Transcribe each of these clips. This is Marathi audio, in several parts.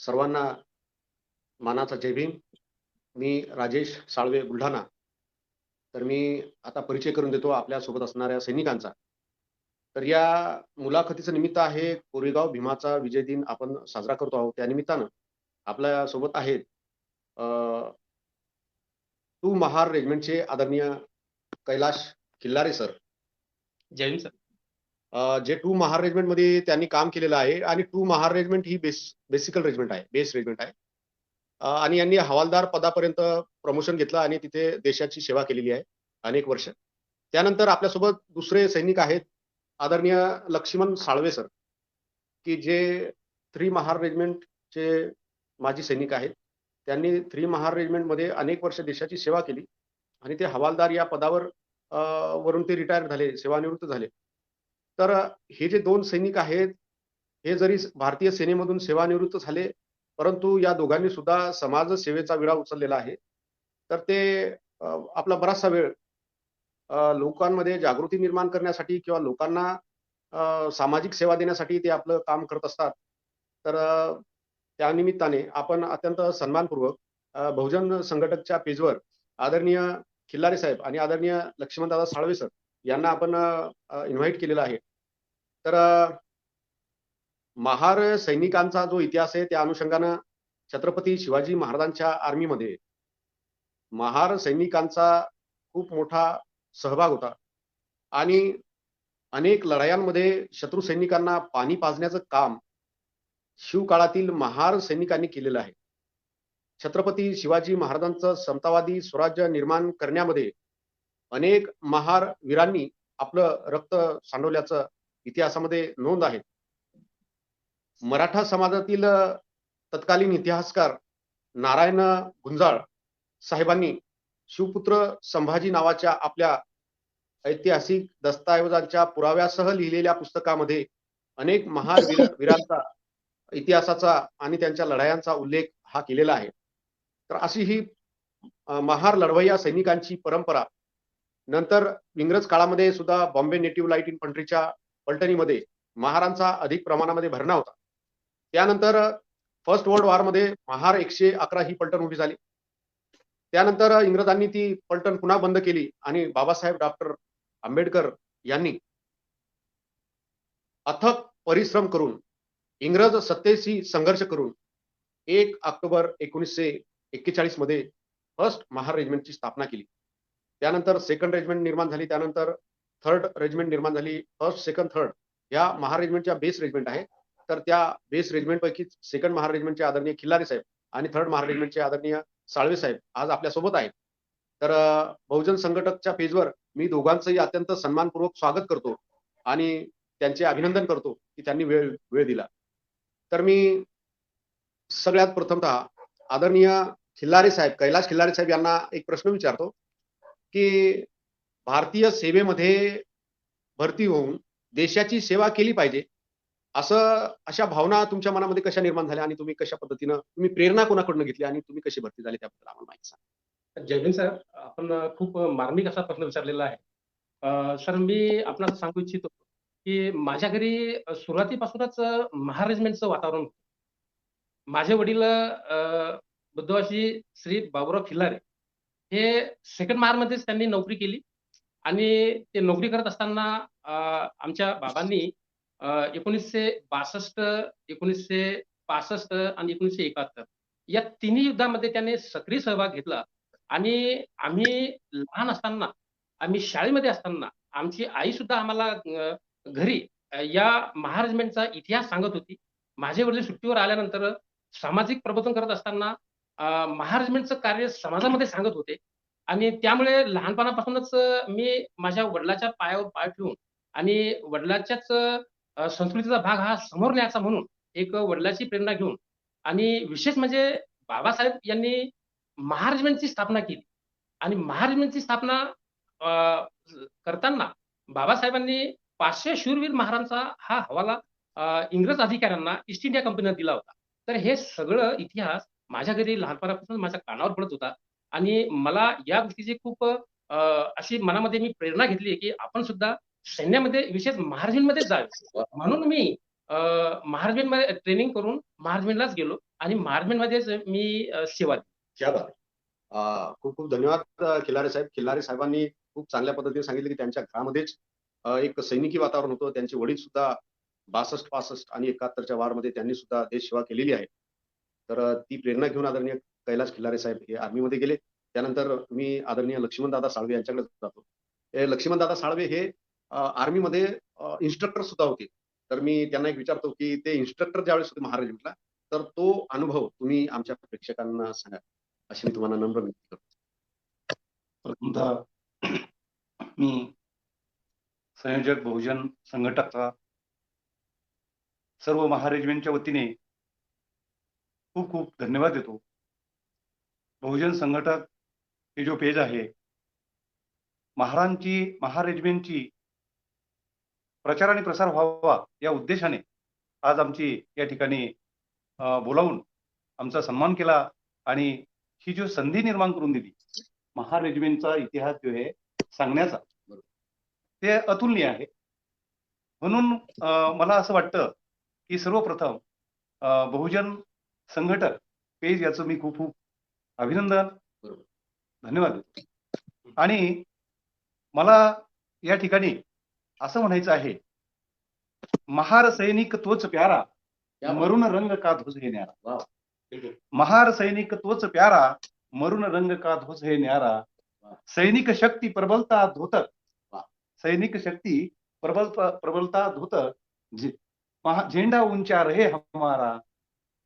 सर्वांना मानाचा जय भीम. मी राजेश साळवे, बुलढाणा. तर मी आता परिचय करून देतो आपल्यासोबत असणाऱ्या सैनिकांचा. तर या मुलाखतीचं निमित्त आहे कोरेगाव भीमाचा विजय दिन आपण साजरा करतो आहोत. त्या निमित्तानं आपल्यासोबत आहेत अ, टू महार रेजिमेंटचे आदरणीय कैलाश खिल्लारे सर. जय हिंद सर. जे टू महार रेजिमेंटमध्ये त्यांनी काम केलेलं आहे आणि टू महार रेजिमेंट ही बेसिकल रेजिमेंट आहे, बेस रेजिमेंट आहे. आणि यांनी हवालदार पदापर्यंत प्रमोशन घेतलं आणि तिथे देशाची सेवा केलेली आहे अनेक वर्ष. त्यानंतर आपल्यासोबत दुसरे सैनिक आहेत आदरणीय लक्ष्मण साळवे सर, की जे थ्री महार रेजिमेंटचे माजी सैनिक आहेत. त्यांनी थ्री महार रेजिमेंटमध्ये अनेक वर्ष देशाची सेवा केली आणि ते हवालदार या पदावर वरून ते रिटायर झाले, सेवानिवृत्त झाले. तर हे जे दोन सैनिक आहेत, हे जरी भारतीय सेनेमधून सेवानिवृत्त झाले, परंतु या दोघांनी सुद्धा समाजसेवेचा विडा उचललेला आहे. तर ते आपला बराचसा वेळ लोकांमध्ये जागृती निर्माण करण्यासाठी किंवा लोकांना सामाजिक सेवा देण्यासाठी ते आपलं काम करत असतात. तर त्यानिमित्ताने आपण अत्यंत सन्मानपूर्वक बहुजन संघटकच्या पेजवर आदरणीय खिल्लारे साहेब आणि आदरणीय लक्ष्मणदादा साळवे सर यांना आपण इन्व्हाइट केलेलं आहे. तर महार सैनिकांचा जो इतिहास आहे त्या अनुषंगानं छत्रपती शिवाजी महाराजांच्या आर्मीमध्ये महार सैनिकांचा खूप मोठा सहभाग होता आणि अनेक लढायांमध्ये शत्रू सैनिकांना पाणी पाजण्याचं काम शिवकाळातील महार सैनिकांनी केलेलं आहे. छत्रपती शिवाजी महाराजांचं समतावादी स्वराज्य निर्माण करण्यामध्ये अनेक महार वीरांनी आपलं रक्त सांडवल्याचं इतिहासामध्ये नोंद आहे. मराठा समाजातील तत्कालीन इतिहासकार नारायण गुंजाळ साहेबांनी शिवपुत्र संभाजी नावाच्या आपल्या ऐतिहासिक दस्तऐवजांच्या पुराव्यासह लिहिलेल्या पुस्तकामध्ये अनेक महार वीरांचा इतिहासाचा आणि त्यांच्या लढायांचा उल्लेख हा केलेला आहे. तर अशी ही महार लढवय्या सैनिकांची परंपरा नंतर इंग्रज काळामध्ये सुद्धा बॉम्बे नेटिव्ह लाईट इन्फंट्रीच्या पलटणीमध्ये महारांचा अधिक प्रमाणामध्ये भरणा होता. त्यानंतर फर्स्ट वर्ल्ड वॉरमध्ये महार 111 ही पलटण उभी झाली. त्यानंतर इंग्रजांनी ती पलटण पुन्हा बंद केली आणि बाबासाहेब डॉक्टर आंबेडकर यांनी अथक परिश्रम करून इंग्रज सत्तेशी संघर्ष करून 1 ऑक्टोबर 1941 मध्ये फर्स्ट महार रेजिमेंटची स्थापना केली. त्यानंतर सेकंड रेजिमेंट निर्माण झाली, त्यानंतर थर्ड रेजिमेंट निर्माण झाली. फर्स्ट, सेकंड, थर्ड या महार रेजिमेंटच्या बेस रेजिमेंट आहे. तर त्या बेस रेजिमेंट पैकी सेकंड महार रेजिमेंटचे आदरणीय खिल्लारे साहेब आणि थर्ड महार रेजिमेंटचे आदरणीय साळवे साहेब आज आपल्या सोबत आहेत. तर बहुजन संघटकच्या पेजवर मी दोघांचंही अत्यंत सन्मानपूर्वक स्वागत करतो आणि त्यांचे अभिनंदन करतो की त्यांनी वेळ दिला. तर मी सगळ्यात प्रथमतः आदरणीय खिल्लारे साहेब, कैलाश खिल्लारे साहेब यांना एक प्रश्न विचारतो की भारतीय सेवेमध्ये भरती होऊन देशाची सेवा केली पाहिजे अशा भावना तुमच्या मनामध्ये कशा निर्माण झाल्या आणि तुम्ही कशा पद्धतीनं तुम्ही प्रेरणा कोणाकडून घेतली आणि तुम्ही कशी भरती झाली त्याबद्दल आम्हाला माहिती सांगा. जय हिंद सर. आपण खूप मार्मिक असा प्रश्न विचारलेला आहे. सर, मी आपल्याला सांगू इच्छितो की माझ्या घरी सुरुवातीपासूनच महार रेजिमेंटचं वातावरण होतं. माझे वडील बुद्धवासी श्री बाबूराव खिल्लारे हे सेकंड महारमध्येच त्यांनी नोकरी केली आणि ते नोकरी करत असताना आमच्या बाबांनी 1962, 1965 आणि 1971 या तिन्ही युद्धामध्ये त्याने सक्रिय सहभाग घेतला. आणि आम्ही लहान असताना, आम्ही शाळेमध्ये असताना आमची आई सुद्धा आम्हाला घरी या महार रेजिमेंटचा इतिहास सांगत होती. माझे वडील सुट्टीवर आल्यानंतर सामाजिक प्रबोधन करत असताना महार रेजिमेंटचं कार्य समाजामध्ये सांगत होते आणि त्यामुळे लहानपणापासूनच मी माझ्या वडिलांच्या पायावर पाय ठेवून आणि वडिलांच्याच संस्कृतीचा भाग हा समोर न्यायचा म्हणून एक वडिलांची प्रेरणा घेऊन आणि विशेष म्हणजे बाबासाहेब यांनी महार रेजिमेंटची स्थापना केली आणि महार रेजिमेंटची स्थापना करताना बाबासाहेबांनी 500 शूरवीर महारांचा हा हवाला इंग्रज अधिकाऱ्यांना ईस्ट इंडिया कंपनीने दिला होता. तर हे सगळं इतिहास माझ्या घरी लहानपणापासून माझ्या कानावर पडत होता आणि मला या गोष्टीची खूप अशी मनामध्ये मी प्रेरणा घेतली की आपण सुद्धा सैन्यामध्ये विशेष महार रेजिमेंटमध्ये जावे. म्हणून मी महाराजमध्ये ट्रेनिंग करून महाराजमधलाच गेलो आणि महाराजमध्येच मी सेवा दिली. क्या बात आहे. खूप खूप धन्यवाद खिल्लारे साहेब. खिल्लारे साहेबांनी खूप चांगल्या पद्धतीने सांगितलं की त्यांच्या घरामध्येच एक सैनिकी वातावरण होतं. त्यांचे वडील सुद्धा 62, 65 आणि 71च्या वारमध्ये त्यांनी सुद्धा देश सेवा केलेली आहे. तर ती प्रेरणा घेऊन आदरणीय कैलास खिल्लारे साहेब हे आर्मीमध्ये गेले. त्यानंतर मी आदरणीय लक्ष्मणदादा साळवे यांच्याकडे जातो. हे लक्ष्मणदादा साळवे हे आर्मीमध्ये इन्स्ट्रक्टर सुद्धा होते. तर मी त्यांना एक विचारतो की ते इन्स्ट्रक्टर ज्यावेळेस होते महार रेजिमेंटला, तर तो अनुभव तुम्ही आमच्या प्रेक्षकांना सांगा, अशी मी तुम्हाला नम्र विनंती करतो. प्रथमतः मी संयोजक बहुजन संघटकचा सर्व महार रेजिमेंटच्या वतीने खूप खूप धन्यवाद देतो. बहुजन संघटक हे जो पेज आहे, महार रेजिमेंटची प्रचार आणि प्रसार व्हावा या उद्देशाने आज आमची या ठिकाणी बोलावून आमचा सन्मान केला आणि ही जो संधी निर्माण करून दिली महार रेजिमेंटचा इतिहास जो आहे सांगण्याचा, ते अतुलनीय आहे. म्हणून मला असं वाटतं की सर्वप्रथम बहुजन संघटक पेज याचं मी खूप खूप अभिनंदन, धन्यवाद देतो. आणि मला या ठिकाणी असं म्हणायचं आहे, महार सैनिक तोच प्यारा, मरून रंग का ध्वज हे न्यारा. महार सैनिक तोच प्यारा, मरून रंग का ध्वज हे न्यारा. सैनिक शक्ती प्रबलता धोतर, सैनिक शक्ती प्रबलता धोतर, झेंडा ऊंचा रहे हमारा.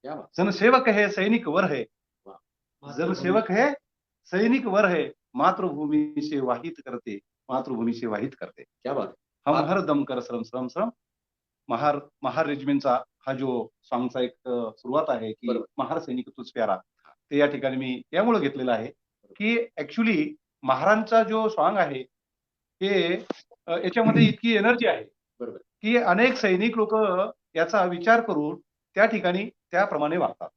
जनसेवक है सैनिक वर है, जनसेवक है सैनिक वर है. मातृभूमी से वाहित करते, मातृभूमी से वाहित करते. क्या बात है. हम हर दम कर श्रम श्रम श्रम. महार रेजिमेंटचा हा जो सॉंगचा एक सुरुवात आहे की महार सैनिक तोच प्यारा, ते या ठिकाणी मी त्यामुळे घेतलेलं आहे की ऍक्च्युली महारांचा जो सॉंग आहे हे याच्यामध्ये इतकी एनर्जी आहे की अनेक सैनिक लोक याचा विचार करून त्या ठिकाणी त्याप्रमाणे वागतात.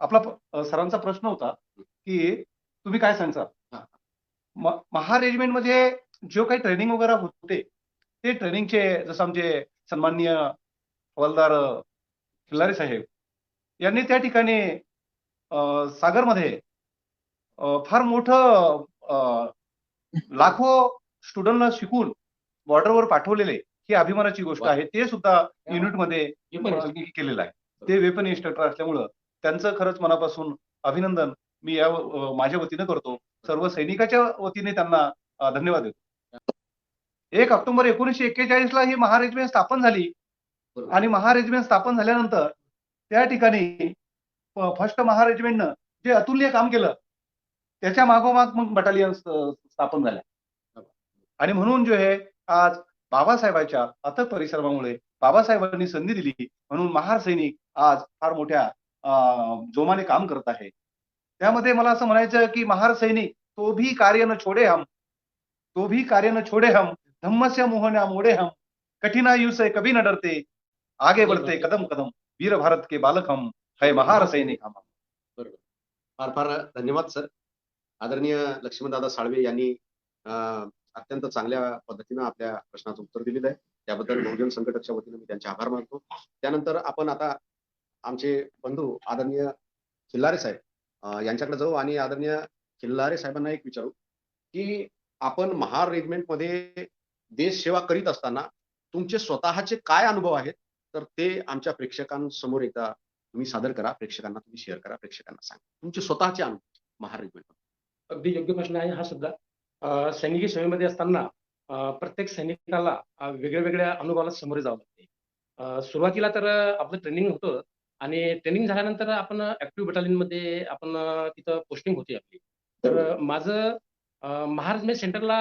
आपला सरांचा प्रश्न होता की तुम्ही काय सांगता. महार रेजिमेंट मध्ये जो काही ट्रेनिंग वगैरे होते ते ट्रेनिंगचे जसं आमचे सन्माननीय हवालदार खिल्लारे साहेब यांनी त्या ठिकाणी सागरमध्ये फार मोठं लाखो स्टुडंटला शिकून बॉर्डरवर पाठवलेले ही अभिमानाची गोष्ट आहे. ते सुद्धा युनिटमध्ये केलेलं आहे. ते वेपन इन्स्ट्रक्टर असल्यामुळं त्यांचं खरंच मनापासून अभिनंदन मी या माझ्या वतीनं करतो. सर्व सैनिकाच्या वतीने त्यांना धन्यवाद देतो. 1 ऑक्टोबर 1941 ला ही महार रेजिमेंट स्थापन झाली आणि महार रेजिमेंट स्थापन झाल्यानंतर त्या ठिकाणी फर्स्ट महार रेजिमेंटनं जे अतुल्य काम केलं त्याच्या मागोमाग मग बटालियन स्थापन झाल्या. आणि म्हणून जो आहे आज बाबासाहेबांच्या अथक परिश्रमामुळे बाबासाहेबांनी संधी दिली म्हणून महार सैनिक आज फार मोठ्या जोमाने काम करत आहे. त्यामध्ये मला असं म्हणायचं की महार सैनिक तो भी कार्य न छोड़े हम, तो भी कार्य न छोड़े हम, धम्म से मुंह न मोड़े हम, कठिनाइयों से कभी न डरते, आगे बढ़ते कदम कदम, वीर भारत के बालक हम, है महार सैनिक हम. बरोबर. फार फार धन्यवाद सर. आदरणीय लक्ष्मणदादा साळवे यांनी अत्यंत चांगल्या पद्धतीनं आपल्या प्रश्नाचं उत्तर दिलेलं आहे. त्याबद्दल बहुजन संघटकच्या वतीने मी त्यांचे आभार मानतो. त्यानंतर आपण आता आमचे बंधू आदरणीय खिल्लारे साहेब यांच्याकडे जाऊ आणि आदरणीय खिल्लारे साहेबांना एक विचारू की आपण महार रेजिमेंटमध्ये देश सेवा करीत असताना तुमचे स्वतःचे काय अनुभव आहेत, तर ते आमच्या प्रेक्षकांसमोर एकदा तुम्ही सादर करा, प्रेक्षकांना तुम्ही शेअर करा, प्रेक्षकांना सांगा तुमचे स्वतःचे अनुभव महार रेजिमेंट. अगदी योग्य प्रश्न आहे हा सुद्धा. सैनिकी सेवेमध्ये असताना प्रत्येक सैनिकाला वेगळ्या वेगळ्या अनुभवाला सामोरे जावं लागते. सुरुवातीला तर आपलं ट्रेनिंग होतं आणि ट्रेनिंग झाल्यानंतर आपण ऍक्टिव्ह बटालियनमध्ये आपण तिथं पोस्टिंग होती आपली. तर माझं महार रेजिमेंट सेंटरला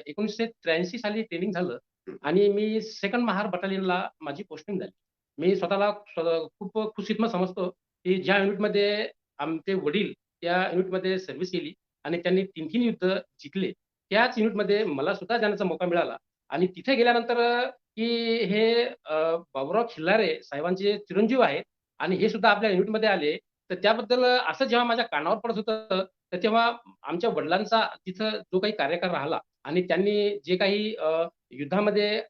1983 साली ट्रेनिंग झालं आणि मी 2nd महार बटालियनला माझी पोस्टिंग झाली. मी स्वतःला खूप खुशीतमत समजतो की ज्या युनिटमध्ये आमचे वडील त्या युनिटमध्ये सर्व्हिस केली आणि त्यांनी 3 युद्ध जिंकले, त्याच युनिटमध्ये मला सुद्धा जाण्याचा मौका मिळाला आणि तिथे गेल्यानंतर की हे बाबूराव खिल्लारे साहेबांचे चिरंजीव आहेत आणि हे सुद्धा आपल्या युनिटमध्ये आले. तर त्याबद्दल असं जेव्हा माझ्या कानावर पडत होतं तर तेव्हा आमच्या वडिलांचा तिथं जो काही कार्यकाळ राहिला आणि त्यांनी जे काही युद्धामध्ये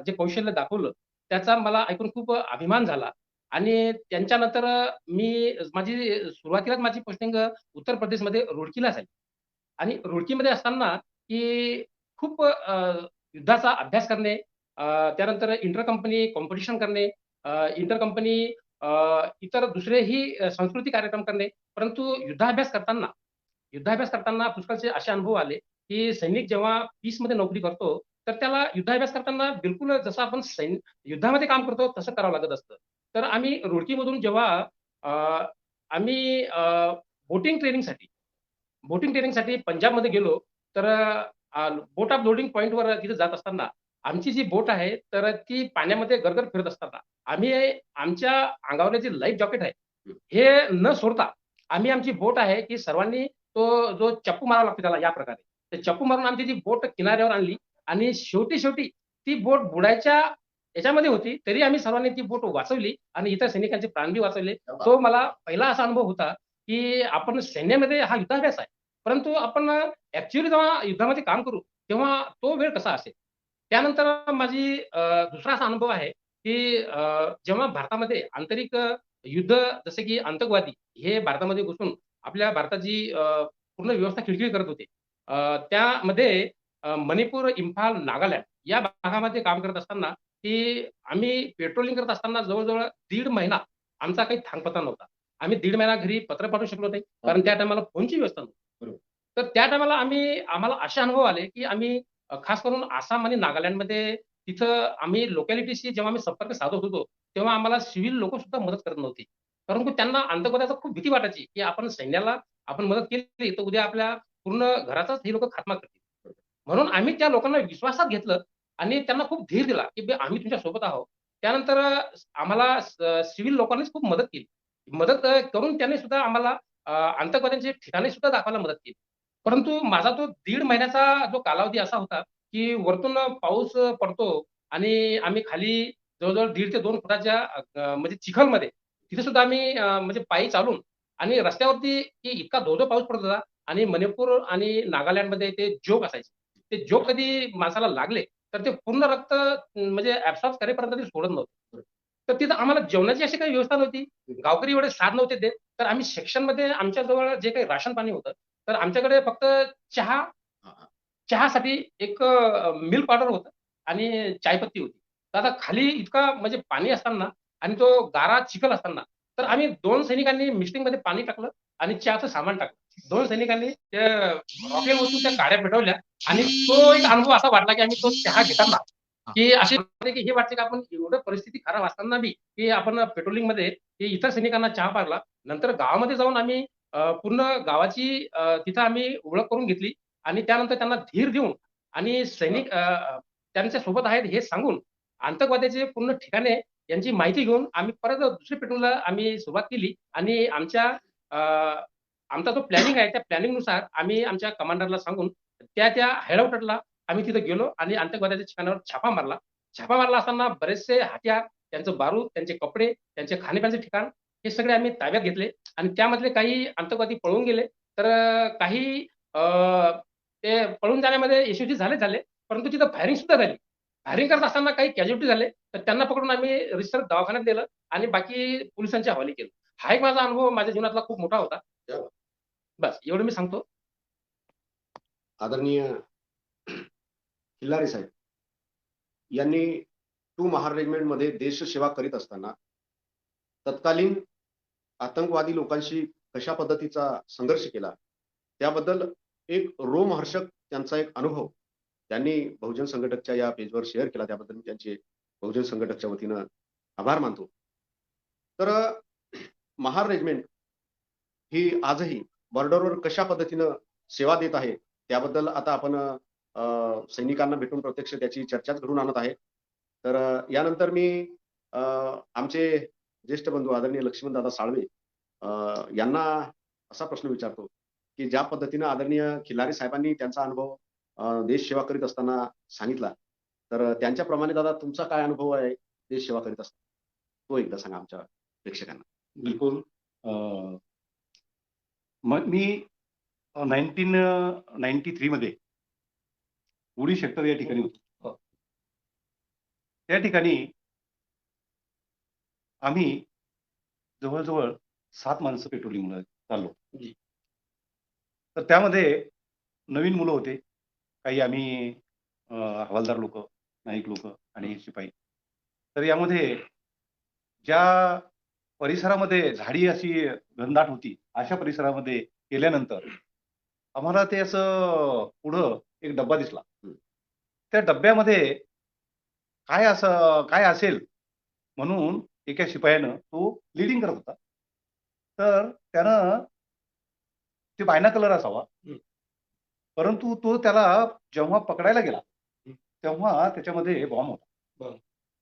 जे कौशल्य दाखवलं त्याचा मला ऐकून खूप अभिमान झाला. आणि त्यांच्यानंतर सुरुवातीलाच माझी पोस्टिंग उत्तर प्रदेशमध्ये रुडकीला झाली. आणि रुडकीमध्ये असताना की खूप युद्धाचा अभ्यास करणे, त्यानंतर इंटर कंपनी कॉम्पिटिशन करणे, इंटर कंपनी इतर दुसरेही सांस्कृतिक कार्यक्रम करणे. परंतु युद्धाभ्यास करताना पुष्कळचे असे अनुभव आले, की सैनिक जेव्हा पीसमध्ये नोकरी करतो, तर त्याला युद्धाभ्यास करताना बिलकुल जसं आपण युद्धामध्ये काम करतो तसं करावं लागत असतं. तर आम्ही रुडकीमधून जेव्हा अ, आम्ही बोटिंग ट्रेनिंगसाठी पंजाबमध्ये गेलो, तर बोट ऑफ लोडिंग पॉइंटवर तिथे जात असताना आमची जी बोट आहे, तर ती पाण्यामध्ये गरगर फिरत असताना आम्ही आमच्या अंगावरले जे लाईफ जॅकेट आहे, हे न सोडता आम्ही आमची बोट आहे, की सर्वांनी तो जो चप्पू मारावा लागतो त्याला या प्रकारे. ते चप्पू मारून आमची ती बोट किनाऱ्यावर आणली आणि शेवटी ती बोट बुडायच्या याच्यामध्ये होती, तरी आम्ही सर्वांनी ती बोट वाचवली आणि इतर सैनिकांचे प्राण बी वाचवले. तो मला पहिला असा अनुभव होता, की आपण सैन्यामध्ये हा युद्धाभ्यास आहे. परंतु आपण ॲक्चुअली जेव्हा युद्धामध्ये काम करू, तेव्हा तो वेळ कसा असेल. त्यानंतर दुसरा असा अनुभव आहे, की जेव्हा भारतामध्ये आंतरिक युद्ध जसे की आतंकवादी हे भारतामध्ये घुसून आपल्या भारताची पूर्ण व्यवस्था खिळखिळ करत होते. त्यामध्ये मणिपूर, इंफाल, नागालँड या भागामध्ये काम करत असताना, की आम्ही पेट्रोलिंग करत असताना जवळ-जवळ 1.5 महिना आमचा काही थांगपत्ता नव्हता. आम्ही 1.5 महिना घरी पत्र पाठवू शकलो नाही. कारण त्या टायमाला फोनची व्यवस्था नव्हती. बरोबर. तर त्या टायमाला आम्हाला असे अनुभव आले, की आम्ही खास करून आसाम आणि नागालँडमध्ये तिथं आम्ही लोकॅलिटीशी जेव्हा आम्ही संपर्क साधत होतो, तेव्हा आम्हाला सिव्हिल लोकं सुद्धा मदत करत नव्हती. परंतु त्यांना आतंकवादाची खूप भीती वाटायची, की आपण सैन्याला मदत केली, तर उद्या आपल्या पूर्ण घराचाच हे लोकं खात्मा करतील. म्हणून आम्ही त्या लोकांना विश्वासात घेतलं आणि त्यांना खूप धीर दिला, की बे आम्ही तुमच्या सोबत आहोत. त्यानंतर आम्हाला सिव्हिल लोकांनीच खूप मदत केली. मदत करून त्यांनी सुद्धा आम्हाला आतंकवाद्यांचे ठिकाणे सुद्धा दाखवायला मदत केली. परंतु माझा तो 1.5 महिन्याचा जो कालावधी असा होता, की वरतून पाऊस पडतो आणि आम्ही खाली जवळ-जवळ 1.5 ते 2 फुटाच्या म्हणजे चिखलमध्ये तिथे सुद्धा आम्ही म्हणजे पायी चालून आणि रस्त्यावरती की इतका धो-धो पाऊस पडत होता आणि मणिपूर आणि नागालँडमध्ये ते जोग असायचे. ते जोग कधी माणसाला लागले, तर ते पूर्ण रक्त म्हणजे ॲब्सॉर्ब करेपर्यंत ते सोडत नव्हतं. तर तिथं आम्हाला जेवणाची अशी काही व्यवस्था नव्हती. गावकरी एवढे साथ नव्हते देत. तर आम्ही सेक्शनमध्ये आमच्याजवळ जे काही राशन पाणी होतं, तर आमच्याकडे फक्त चहा हां, हां. चहासाठी एक मिल्क पावडर होतं आणि चायपत्ती होती. तर आता खाली इतका म्हणजे पाणी असताना आणि तो गारा चिखल असताना, तर आम्ही 2 सैनिकांनी मिस्टिंगमध्ये पाणी टाकलं आणि चहाचं सामान टाकलं. 2 सैनिकांनी त्या रॉकेलमधून त्या काड्या पेटवल्या आणि तो एक अनुभव असा वाटला, की आम्ही तो चहा घेताना, की अशी वाटते, की हे वाटते, की आपण एवढं परिस्थिती खराब असताना बी, की आपण पेट्रोलिंगमध्ये हे इतर सैनिकांना चहा पाजला. नंतर गावामध्ये जाऊन आम्ही पूर्ण गावाची तिथं आम्ही ओळख करून घेतली आणि त्यानंतर त्यांना धीर देऊन आणि सैनिक त्यांच्या सोबत आहेत हे सांगून आतंकवाद्याचे पूर्ण ठिकाणे यांची माहिती घेऊन आम्ही परत दुसरी पेट्रोलला आम्ही सुरुवात केली आणि आमचा जो प्लॅनिंग आहे त्या प्लॅनिंगनुसार आम्ही आमच्या कमांडरला सांगून त्या हेडक्वार्टरला आम्ही तिथे गेलो आणि आतंकवाद्याच्या ठिकाणावर छापा मारला. छापा मारला असताना बरेचसे हत्यार, त्यांचं बारूद, त्यांचे कपडे, त्यांचे खाण्यापिण्याचे ठिकाण हे सगळे आम्ही ताब्यात घेतले आणि त्यामधले काही आतंकवादी पळून गेले. तर काही अ, ते पळून जाण्यामध्ये यशस्वी झाले. परंतु तिथं फायरिंग सुद्धा झाली. फायरिंग करत असताना काही कॅज्युअल्टी झाले. तर त्यांना पकडून आम्ही रिसर्च दवाखान्यात दिलं आणि बाकी पोलिसांच्या हवाली केलं. हा एक माझा अनुभव माझ्या जीवनातला खूप मोठा होता. बस एवढं मी सांगतो. आदरणीय खिल्लारे साहेब यांनी 2 महार रेजिमेंटमध्ये देशसेवा करीत असताना तत्कालीन आतंकवादी लोकांशी कशा पद्धतीचा संघर्ष केला, त्याबद्दल एक रोमहर्षक त्यांचा एक अनुभव त्यांनी बहुजन संघटकच्या या पेजवर शेअर केला. त्याबद्दल मी त्यांचे बहुजन संघटकच्या वतीनं आभार मानतो. तर महार रेजिमेंट ही आजही बॉर्डरवर कशा पद्धतीनं सेवा देत आहे, त्याबद्दल आता आपण सैनिकांना भेटून प्रत्यक्ष त्याची चर्चाच घडवून आणत आहे. तर यानंतर मी आमचे ज्येष्ठ बंधू आदरणीय लक्ष्मणदादा साळवे यांना असा प्रश्न विचारतो, की ज्या पद्धतीनं आदरणीय खिल्लारे साहेबांनी त्यांचा अनुभव देश सेवा करीत असताना सांगितला, तर त्यांच्याप्रमाणे दादा तुमचा काय अनुभव आहे देश सेवा करीत असताना? तो एकदा सांगा आमच्या प्रेक्षकांना. बिलकुल. मग मी 1993 मध्ये उडी सेक्टर या ठिकाणी होतो. हो. त्या ठिकाणी आम्ही जवळ-जवळ 7 माणसं पेट्रोलिंगला चाललो. जी. तर त्यामध्ये नवीन मुलं होते. काही आम्ही हवालदार लोकं, नाईक लोकं आणि शिपाई. तर यामध्ये ज्या परिसरामध्ये झाडी अशी घनदाट होती, अशा परिसरामध्ये गेल्यानंतर आम्हाला ते असं पुढं एक डब्बा दिसला. हं. त्या डब्यामध्ये काय असेल म्हणून एका शिपायानं तो लीडिंग करत होता. तर त्यानं ते बायनॉक्युलर असावा. हं. परंतु तो त्याला जेव्हा पकडायला गेला, हं. तेव्हा त्याच्यामध्ये बॉम्ब होता. बरं.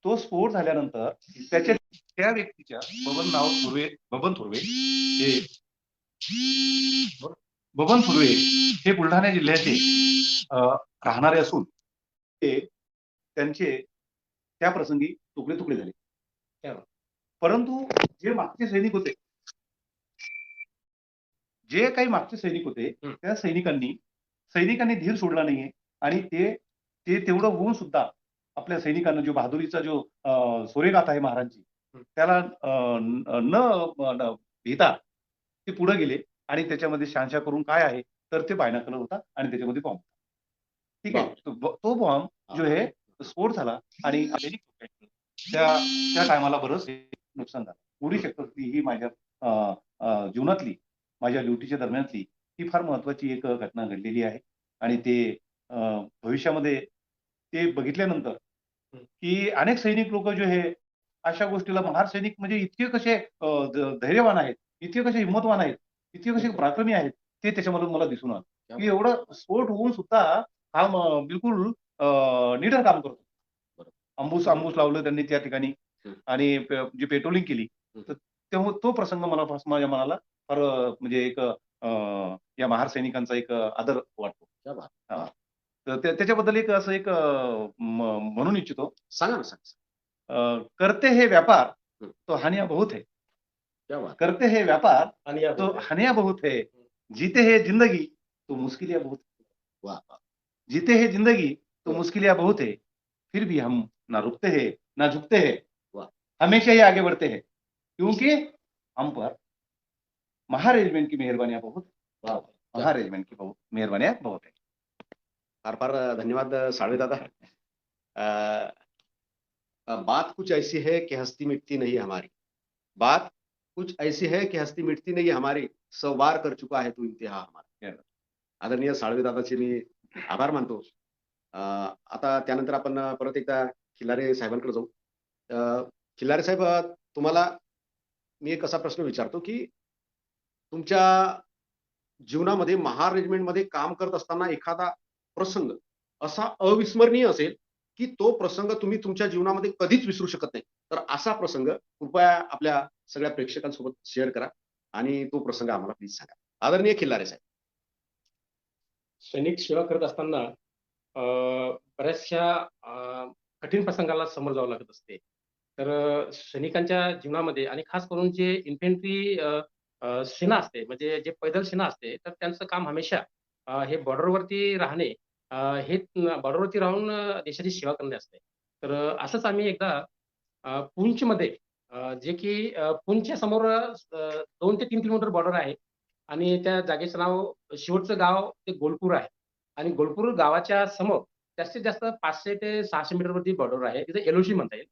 तो स्फोट झाल्यानंतर त्या व्यक्तीच्या बबन थोरवे हे बबन थोरवे हे बुलढाणा जिल्ह्याचे अ, राहणारे असून ते त्यांचे त्या प्रसंगी तुकडे झाले. बरं. परंतु जे मागचे सैनिक होते, जे काही मागचे सैनिक होते, हं. त्या सैनिकांनी धीर सोडला नाहीये आणि ते ते तेवढं होऊन सुद्धा आपल्या सैनिकांना जो बहादुरीचा जो सोरेगाथ आहे महाराजांची, हं. त्याला न भिता ते पुढे गेले आणि त्याच्यामध्ये शहानिशा करून काय आहे, तर ते बायनॉक्युलर होता आणि त्याच्यामध्ये बॉम्ब. ठीक आहे. तो बॉम्ब जो आहे स्फोट झाला आणि सैनिक त्या त्या टायमाला बरंच नुकसान झालं. उरी सेक्टरची ही माझ्या अ, अ, जीवनातली, माझ्या ड्युटीच्या दरम्यानची ही फार महत्वाची एक घटना घडलेली आहे आणि ते अ, भविष्यामध्ये ते बघितल्यानंतर हं. की अनेक सैनिक लोक जे हे अशा गोष्टीला महार सैनिक म्हणजे इतके कसे धैर्यवान आहेत, इतके कसे हिंमतवान आहेत, इतके कसे पराक्रमी आहेत, ते त्याच्यामधून मला दिसून आलं की एवढं स्फोट होऊन सुद्धा हा बिलकुल निडर काम करतो. अंबूस लावलं त्यांनी त्या ठिकाणी हं. आणि जी पेट्रोलिंग केली. हं. तर तेव्हा तो प्रसंग मला माझ्या मनाला फार म्हणजे एक या महार सैनिकांचा एक आदर वाटतो. क्या बात. हां. तर त्याच्याबद्दल एक असं एक म्हणून इच्छितो. सांगा ना, सांगा. करते है व्यापार, हं. तो हानिया बहुत है. क्या बात. करते है व्यापार, आणि या तो हानिया बहुत है. जीते है जिंदगी, तो मुश्किलियाँ बहुत है. वाह, वाह. जीते हैं जिंदगी तो हो. मुश्किलियां बहुत है, फिर भी हम ना रुकते हैं ना झुकते हैं, वाह. हमेशा ही आगे बढ़ते हैं क्योंकि हम पर महार रेजिमेंट की मेहरबानियां बहुत है. वाह. महार रेजिमेंट की मेहरबानियां बहुत है. फार फार धन्यवाद साळवे दादा. बात कुछ ऐसी है कि हस्ती मिटती नहीं हमारी. बात कुछ ऐसी है कि हस्ती मिटती नहीं हमारी. 100 बार कर चुका है तू इम्तिहा हमारा. आदरणीय साळवे दादाचे मी आभार मानतो. आता त्यानंतर आपण परत एकदा खिल्लारे साहेबांकडे जाऊ. खिल्लारे साहेब, तुम्हाला मी एक असा प्रश्न विचारतो की तुमच्या जीवनामध्ये महार रेजिमेंटमध्ये काम करत असताना एखादा प्रसंग असा अविस्मरणीय असेल की तो प्रसंग तुम्ही तुमच्या जीवनामध्ये कधीच विसरू शकत नाही. तर असा प्रसंग कृपया आपल्या सगळ्या प्रेक्षकांसोबत शेअर करा आणि तो प्रसंग आम्हाला प्लीज सांगा. आदरणीय खिल्लारे साहेब. सैनिक सेवा करत असताना बऱ्याचशा कठीण प्रसंगाला समोर जावं लागत असते. तर सैनिकांच्या जीवनामध्ये आणि खास करून जे इन्फंट्री सेना असते, म्हणजे जे पैदल सेना असते, तर त्यांचं काम हमेशा हे बॉर्डरवरती राहणे, हे बॉर्डरवरती राहून देशाची सेवा करणे असते. तर असंच आम्ही एकदा पूंचमध्ये, जे की पूंचच्या समोर 2 ते 3 किलोमीटर बॉर्डर आहे आणि त्या जागेचं नाव, शेवटचं गाव ते गोलपूर आहे आणि गोलपूर गावाच्या समोर जास्तीत जास्त 500 ते 600 मीटरवरती बॉर्डर आहे. तिथे एलओसी म्हणता येईल.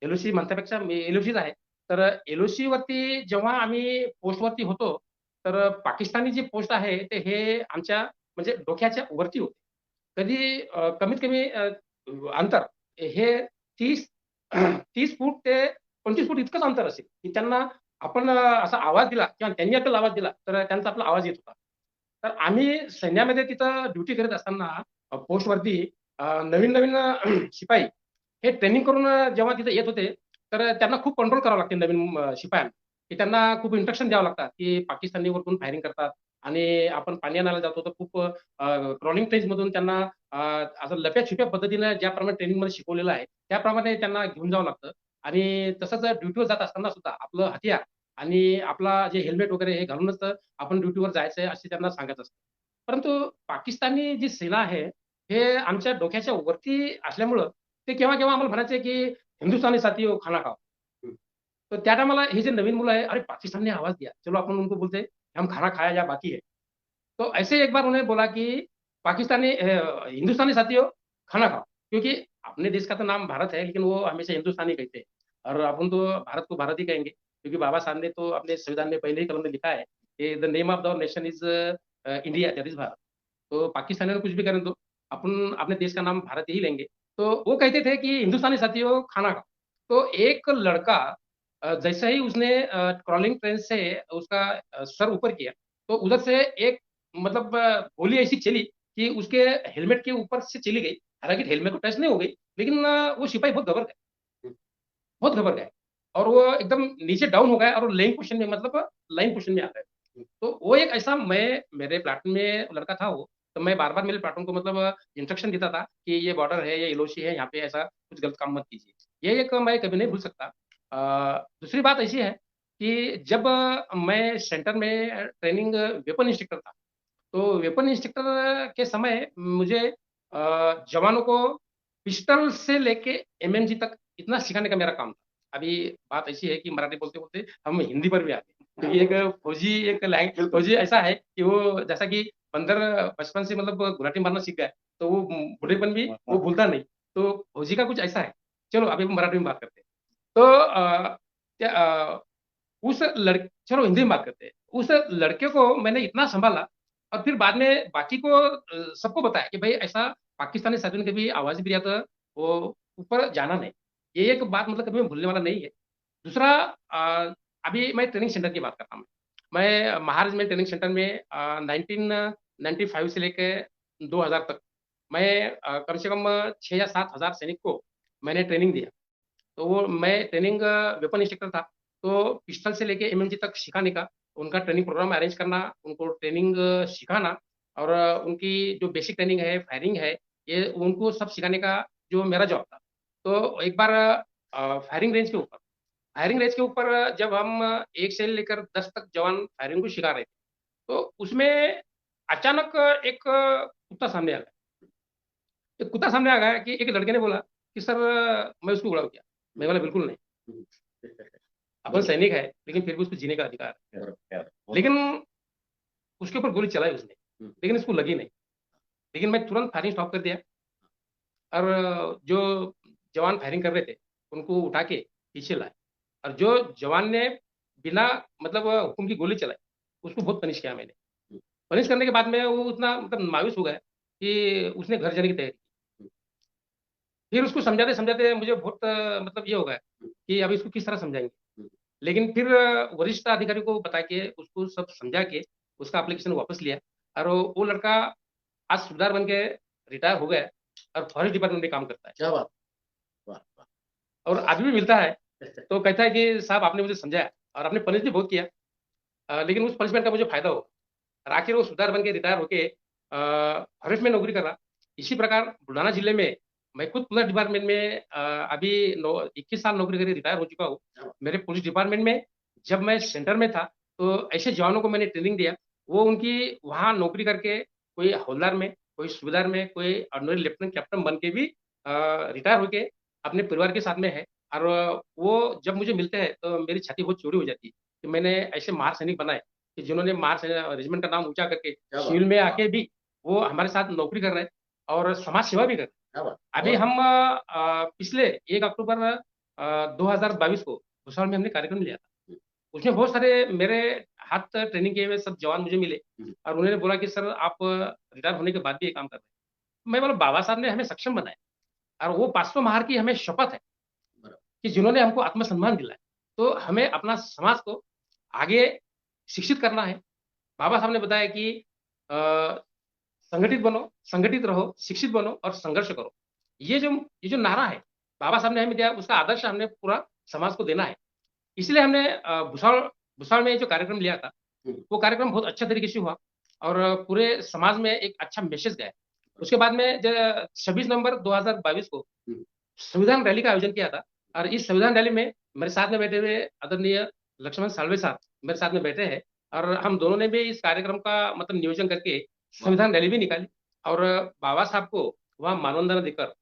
एलओसी म्हणण्यापेक्षा एलओसीच आहे. तर एलओसी वरती जेव्हा आम्ही पोस्टवरती होतो, तर पाकिस्तानी जी पोस्ट आहे, ते हे आमच्या म्हणजे डोक्याच्या वरती होते. कधी कमीत कमी अंतर हे 30 30 फूट ते 25 फूट इतकंच अंतर असेल, की त्यांना आपण असा आवाज दिला किंवा त्यांनी आपल्याला आवाज दिला, तर त्यांचा आपला आवाज येत होता. तर आम्ही सैन्यामध्ये तिथं ड्युटी करत असताना पोस्टवरती नवीन-नवीन शिपाई हे ट्रेनिंग करून जेव्हा तिथे येत होते, तर त्यांना खूप कंट्रोल करावं लागते नवीन शिपायांना, की त्यांना खूप इन्स्ट्रक्शन द्यावं लागतात, की पाकिस्तानीवरून फायरिंग करतात आणि आपण पाणी आणायला जातो, तर खूप क्रॉलिंग ट्रेंचमधून त्यांना असं लप्या-छिप्या पद्धतीनं ज्याप्रमाणे ट्रेनिंगमध्ये शिकवलेलं आहे, त्याप्रमाणे त्यांना घेऊन जावं लागतं आणि तसंच ड्युटीवर जात असताना सुद्धा आपलं हतियार आणि आपला जे हेल्मेट वगैरे हे घालूनच आपण ड्युटीवर जायचंय असे त्यांना सांगायचं असतं. परंतु पाकिस्तानी जी सेना आहे, हे आमच्या डोक्याच्या वरती असल्यामुळं ते केव्हा-केव्हा आम्हाला म्हणायचे, की "हिंदुस्तानी साथी हो, खाना खाओ." तर त्या टायमाला हे जे नवीन मुलं आहे, अरे पाकिस्तान ने आवाज दिया, चलो अपन उनको बोलते हैं हम खाना खाया या बाकी है. तो ऐसे एक बार उन्होंने बोला कि पाकिस्तानी हिंदुस्तानी साथियों खाना खाओ, क्योंकि अपने देश का तो नाम भारत है, लेकिन वो हमेशा हिंदुस्तानी कहते हैं और अपन तो भारत को भारत ही कहेंगे, क्योंकि बाबा साहब ने तो अपने संविधान में पहले ही कलम में लिखा है कि the name of the nation is India, that is Bharat. तो पाकिस्तानियों ने कुछ भी करने दो, अपन अपने देश का नाम भारत ही लेंगे. तो वो कहते थे कि हिंदुस्तानी साथियों खाना खाओ. तो एक लड़का जैसे ही उसने क्रॉलिंग ट्रेन से उसका सर ऊपर किया, तो उधर से एक मतलब गोली ऐसी चली कि उसके हेलमेट के ऊपर से चली गई. हालांकि हेलमेट को टच नहीं हो गई, लेकिन वो सिपाही बहुत घबर गए, बहुत घबर गए और वो एकदम नीचे डाउन हो गया और लेइंग पोजिशन में, मतलब लाइन पोजिशन में आ गए. तो वो एक ऐसा, मैं मेरे प्लाटून में लड़का था वो, तो मैं बार बार मेरे प्लाटून को मतलब इंस्ट्रक्शन देता था कि ये बॉर्डर है, ये एलओसी है, यहाँ पे ऐसा कुछ गलत काम मत कीजिए. ये एक मैं कभी नहीं भूल सकता. दूसरी बात ऐसी है कि जब मैं सेंटर में ट्रेनिंग वेपन इंस्ट्रक्टर था, तो वेपन इंस्ट्रक्टर के समय मुझे जवानों को पिस्टल से लेके एमएमजी तक इतना सिखाने का मेरा काम था. अभी बात ऐसी है कि मराठी बोलते बोलते हम हिंदी पर भी आते हैं, क्योंकि एक फौजी एक लैंग्वेज फौजी ऐसा है कि वो जैसा कि बंदर बचपन से मतलब गुलाटी मारना सीख गया है, तो वो बुढ़ेपन भी वो भूलता नहीं. तो फौजी का कुछ ऐसा है. चलो अभी हम मराठी में बात करते हैं. तो उस लड़के, चलो हिंदी में बात करते हैं. उस लड़के को मैंने इतना संभाला और फिर बाद में बाकी को सबको बताया कि भाई ऐसा पाकिस्तानी साथियों ने कभी आवाज भी दिया था, वो ऊपर जाना नहीं. ये एक बात मतलब कभी मैं भूलने वाला नहीं है. दूसरा, अभी मैं ट्रेनिंग सेंटर की बात करता हूँ. मैं महाराज में ट्रेनिंग सेंटर में 1995 से लेकर 2000 तक मैं कम से कम 6 या 7 हजार सैनिक को मैंने ट्रेनिंग दिया. तो वो मैं ट्रेनिंग वेपन इंस्ट्रक्टर था. तो पिस्टल से लेके एमएमजी तक सिखाने का, उनका ट्रेनिंग प्रोग्राम अरेंज करना, उनको ट्रेनिंग सिखाना और उनकी जो बेसिक ट्रेनिंग है, फायरिंग है, ये उनको सब सिखाने का जो मेरा जॉब था. तो एक बार फायरिंग रेंज के ऊपर जब हम 1 से लेकर 10 तक जवान फायरिंग को सिखा रहे थे, तो उसमें अचानक एक कुत्ता सामने आ गया. एक कुत्ता सामने आ गया कि एक लड़के ने बोला कि सर मैं उसको उड़ाऊ क्या. मैं बोला बिल्कुल नहीं, अपन सैनिक है, लेकिन फिर भी उसको जीने का अधिकार है. लेकिन उसके ऊपर गोली चलाई उसने, लेकिन उसको लगी नहीं. लेकिन मैं तुरंत फायरिंग स्टॉप कर दिया और जो जवान फायरिंग कर रहे थे उनको उठा के पीछे लाए, और जो जवान ने बिना मतलब हुक्म की गोली चलाई, उसको बहुत पनिश किया मैंने. पनिश करने के बाद में वो उतना मतलब मायूस हो गया कि उसने घर जाने की तैयारी की. फिर उसको समझाते समझाते मुझे बहुत मतलब ये हो गया कि अब इसको किस तरह समझाएंगे. लेकिन फिर वरिष्ठ अधिकारी को बता के उसको सब समझा के उसका एप्लीकेशन वापस लिया, और वो लड़का आज सूबेदार बन के रिटायर हो गया और फॉरेस्ट डिपार्टमेंट में काम करता है. क्या बात. वाह वाह. और अभी भी मिलता है. तो कहता है कि साहब आपने मुझे समझाया और आपने पनिश भी बहुत किया, लेकिन उस पनिशमेंट का मुझे फायदा हो, और आखिर वो सूबेदार बन के रिटायर होके फॉरेस्ट में नौकरी कर रहा. इसी प्रकार बुल्ढाना जिले में मैं खुद पुलिस डिपार्टमेंट में अभी 21 साल नौकरी करके रिटायर हो चुका हूँ. मेरे पुलिस डिपार्टमेंट में जब मैं सेंटर में था, तो ऐसे जवानों को मैंने ट्रेनिंग दिया. वो उनकी वहाँ नौकरी करके कोई हवलदार में, कोई सूबेदार में, कोई ऑर्डिनरी लेफ्टिनेंट कैप्टन बन के भी रिटायर होके अपने परिवार के साथ में है. और वो जब मुझे मिलते हैं तो मेरी छाती बहुत चौड़ी हो जाती है कि मैंने ऐसे महार सैनिक बनाए कि जिन्होंने महार रेजिमेंट का नाम ऊंचा करके सिविल में आके भी वो हमारे साथ नौकरी कर रहे हैं और समाज सेवा भी कर रहे हैं. अभी हम पिछले 1 अक्टूबर 2022 को भुसावल में हमने कार्यक्रम लिया था. उसमें बहुत सारे मेरे हाथ ट्रेनिंग किए हुए सब जवान मुझे मिले और उन्होंने बोला कि सर आप रिटायर होने के बाद भी ये काम कर रहे हैं. मैं बोला बाबा साहब ने हमें सक्षम बनाया और वो 500 महार की हमें शपथ है कि जिन्होंने हमको आत्मसम्मान दिलाया, तो हमें अपना समाज को आगे शिक्षित करना है. बाबा साहब ने बताया कि संगठित बनो, संगठित रहो, शिक्षित बनो और संघर्ष करो. ये जो नारा है बाबा साहब ने हमें दिया, उसका आदर्श हमने पूरा समाज को देना है. इसलिए हमने भुसावल में जो कार्यक्रम लिया था, वो कार्यक्रम बहुत अच्छा तरीके से हुआ और पूरे समाज में एक अच्छा मैसेज गया. उसके बाद में 26 नवंबर 2022 को संविधान रैली का आयोजन किया था, और इस संविधान रैली में मेरे साथ में बैठे हुए आदरणीय लक्ष्मण साल्वे साहब मेरे साथ में बैठे हैं, और हम दोनों ने भी इस कार्यक्रम का मतलब नियोजन करके संविधान रैली भी निकाली और बाबा साहब को वहाँ मानवंदना देकर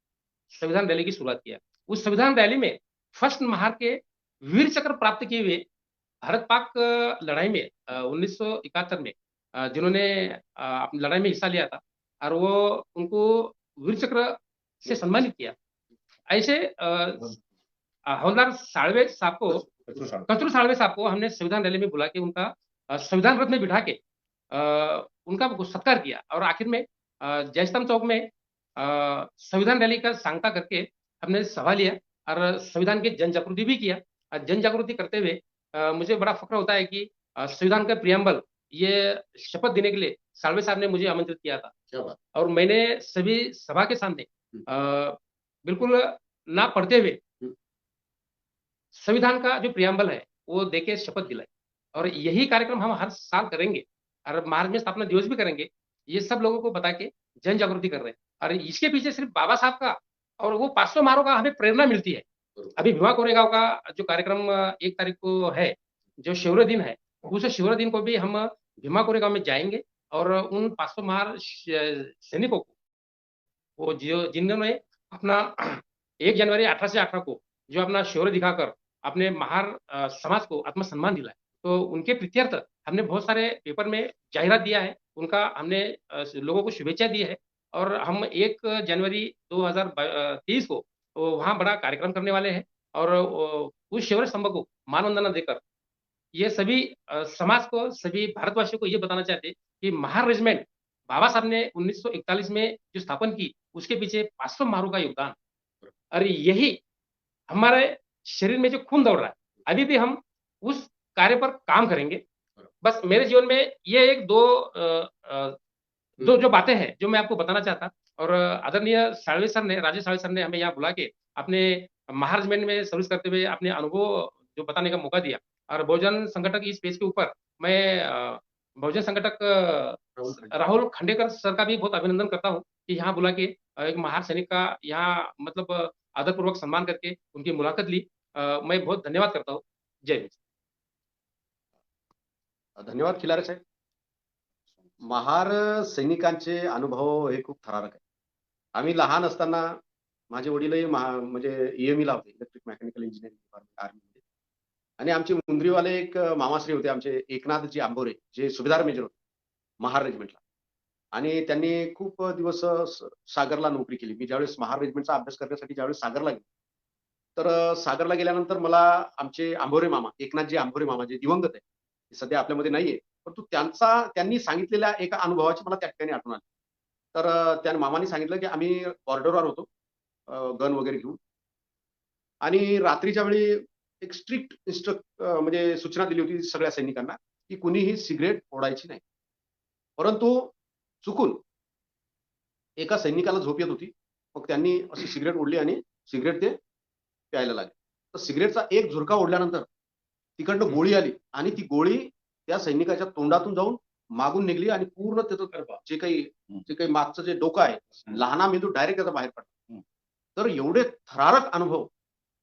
संविधान रैली की शुरुआत किया. उस संविधान रैली में फर्स्ट महार के वीर चक्र प्राप्त किए हुए भारत पाक लड़ाई में 1971 में जिन्होंने अपनी लड़ाई में हिस्सा लिया था और वो उनको वीर चक्र से सम्मानित किया। ऐसे हवलदार साळवे साहब को कचरू साळवे साहब को हमने संविधान रैली में बुला के उनका संविधान रथ में बिठा के उनका सत्कार किया और आखिर में जयस्तंभ चौक में संविधान रैली का सांगता करके हमने सभा लिया और संविधान की जन जागृति भी किया। और जन जागृति करते हुए मुझे बड़ा फक्र होता है कि संविधान का प्रियम्बल ये शपथ देने के लिए साळवे साहब ने मुझे आमंत्रित किया था। क्या बात। और मैंने सभी सभा के सामने बिल्कुल ना पढ़ते हुए संविधान का जो प्रियम्बल है वो देके शपथ दिलाई और यही कार्यक्रम हम हर साल करेंगे और मार्च में स्थापना दिवस भी करेंगे। ये सब लोगों को बता के जन जागृति कर रहे हैं और इसके पीछे सिर्फ बाबा साहब का और वो 500 समारोह का हमें प्रेरणा मिलती है। अभी भीमा कोरेगांव का जो कार्यक्रम 1 तारीख को है, जो शिवरात्रि दिन है, उस शिवरात्रि दिन को भी हम भीमा कोरेगांव में जाएंगे और उन 500 महार सैनिकों को वो जिन्होंने अपना 1 जनवरी 18 से 18 को जो अपना शौर्य दिखाकर अपने महार समाज को आत्मसम्मान दिलाया, तो उनके प्रीत्यर्थ हमने बहुत सारे पेपर में जाहिरात दिया है, उनका हमने लोगों को शुभेच्छा दी है और हम 1 जनवरी 2023 को वहाँ बड़ा कार्यक्रम करने वाले हैं और उस शौर्य स्तंभ को मानवंदना देकर ये सभी समाज को, सभी भारतवासियों को ये बताना चाहते हैं कि महार रेजिमेंट बाबा साहब ने 1941 में जो स्थापन की, उसके पीछे 500 महारों का योगदान और यही हमारे शरीर में जो खून दौड़ रहा है, अभी भी हम उस कार्य पर काम करेंगे। बस मेरे जीवन में ये 2 जो बातें हैं जो मैं आपको बताना चाहता और आदरणीय साळवे सर ने, राजेश साळवे सर ने हमें यहाँ बुला के अपने महार रेजिमेंट में सर्विस करते हुए अपने अनुभव जो बताने का मौका दिया और बहुजन संगठक इस पेज के ऊपर मैं बहुजन संगठक राहुल खांडेकर सर का भी बहुत अभिनंदन करता हूँ कि यहाँ बुला के एक महार सैनिक का यहाँ मतलब आदरपूर्वक सम्मान करके उनकी मुलाकात ली। मैं बहुत धन्यवाद करता हूँ। जय हिंद। धन्यवाद खिलारे साहेब. महार सैनिकांचे अनुभव हे खूप थरारक आहे. आम्ही लहान असताना माझे वडीलही म्हणजे ईएमईला होते, इलेक्ट्रिक मेकॅनिकल इंजिनिअरिंग डिपार्टमेंट आर्मीमध्ये, आणि आमचे मुंद्रीवाले एक मामाश्री होते आमचे एकनाथजी आंबोरे, जे सुभेदार मेजर होते महार रेजिमेंटला, आणि त्यांनी खूप दिवस सागरला नोकरी केली. मी ज्यावेळेस महार रेजिमेंटचा अभ्यास करण्यासाठी ज्यावेळेस सागरला गेलो, तर सागरला गेल्यानंतर मला आमचे आंबोरे मामा, एकनाथजी आंबोरे मामा, जे दिवंगत आहे, सध्या आपल्यामध्ये नाहीये, परंतु त्यांनी सांगितलेल्या एका अनुभवाची मला त्या ठिकाणी आठवण आली. तर त्या मामांनी सांगितलं की आम्ही बॉर्डरवर होतो गन वगैरे घेऊन, आणि रात्रीच्या वेळी एक स्ट्रिक्ट म्हणजे सूचना दिली होती सगळ्या सैनिकांना की कुणीही सिगरेट ओढायची नाही. परंतु चुकून एका सैनिकाला झोप येत होती, मग त्यांनी अशी सिगरेट ओढली आणि सिगरेट ते प्यायला लागले. तर सिगरेटचा एक झुरका ओढल्यानंतर तिकडनं गोळी आली आणि ती गोळी त्या सैनिकाच्या तोंडातून जाऊन मागून निघली आणि पूर्ण त्याचं जे काही मागचं जे डोकं आहे, लहाना मेंदू डायरेक्ट त्याचा बाहेर पडला. तर एवढे थरारक अनुभव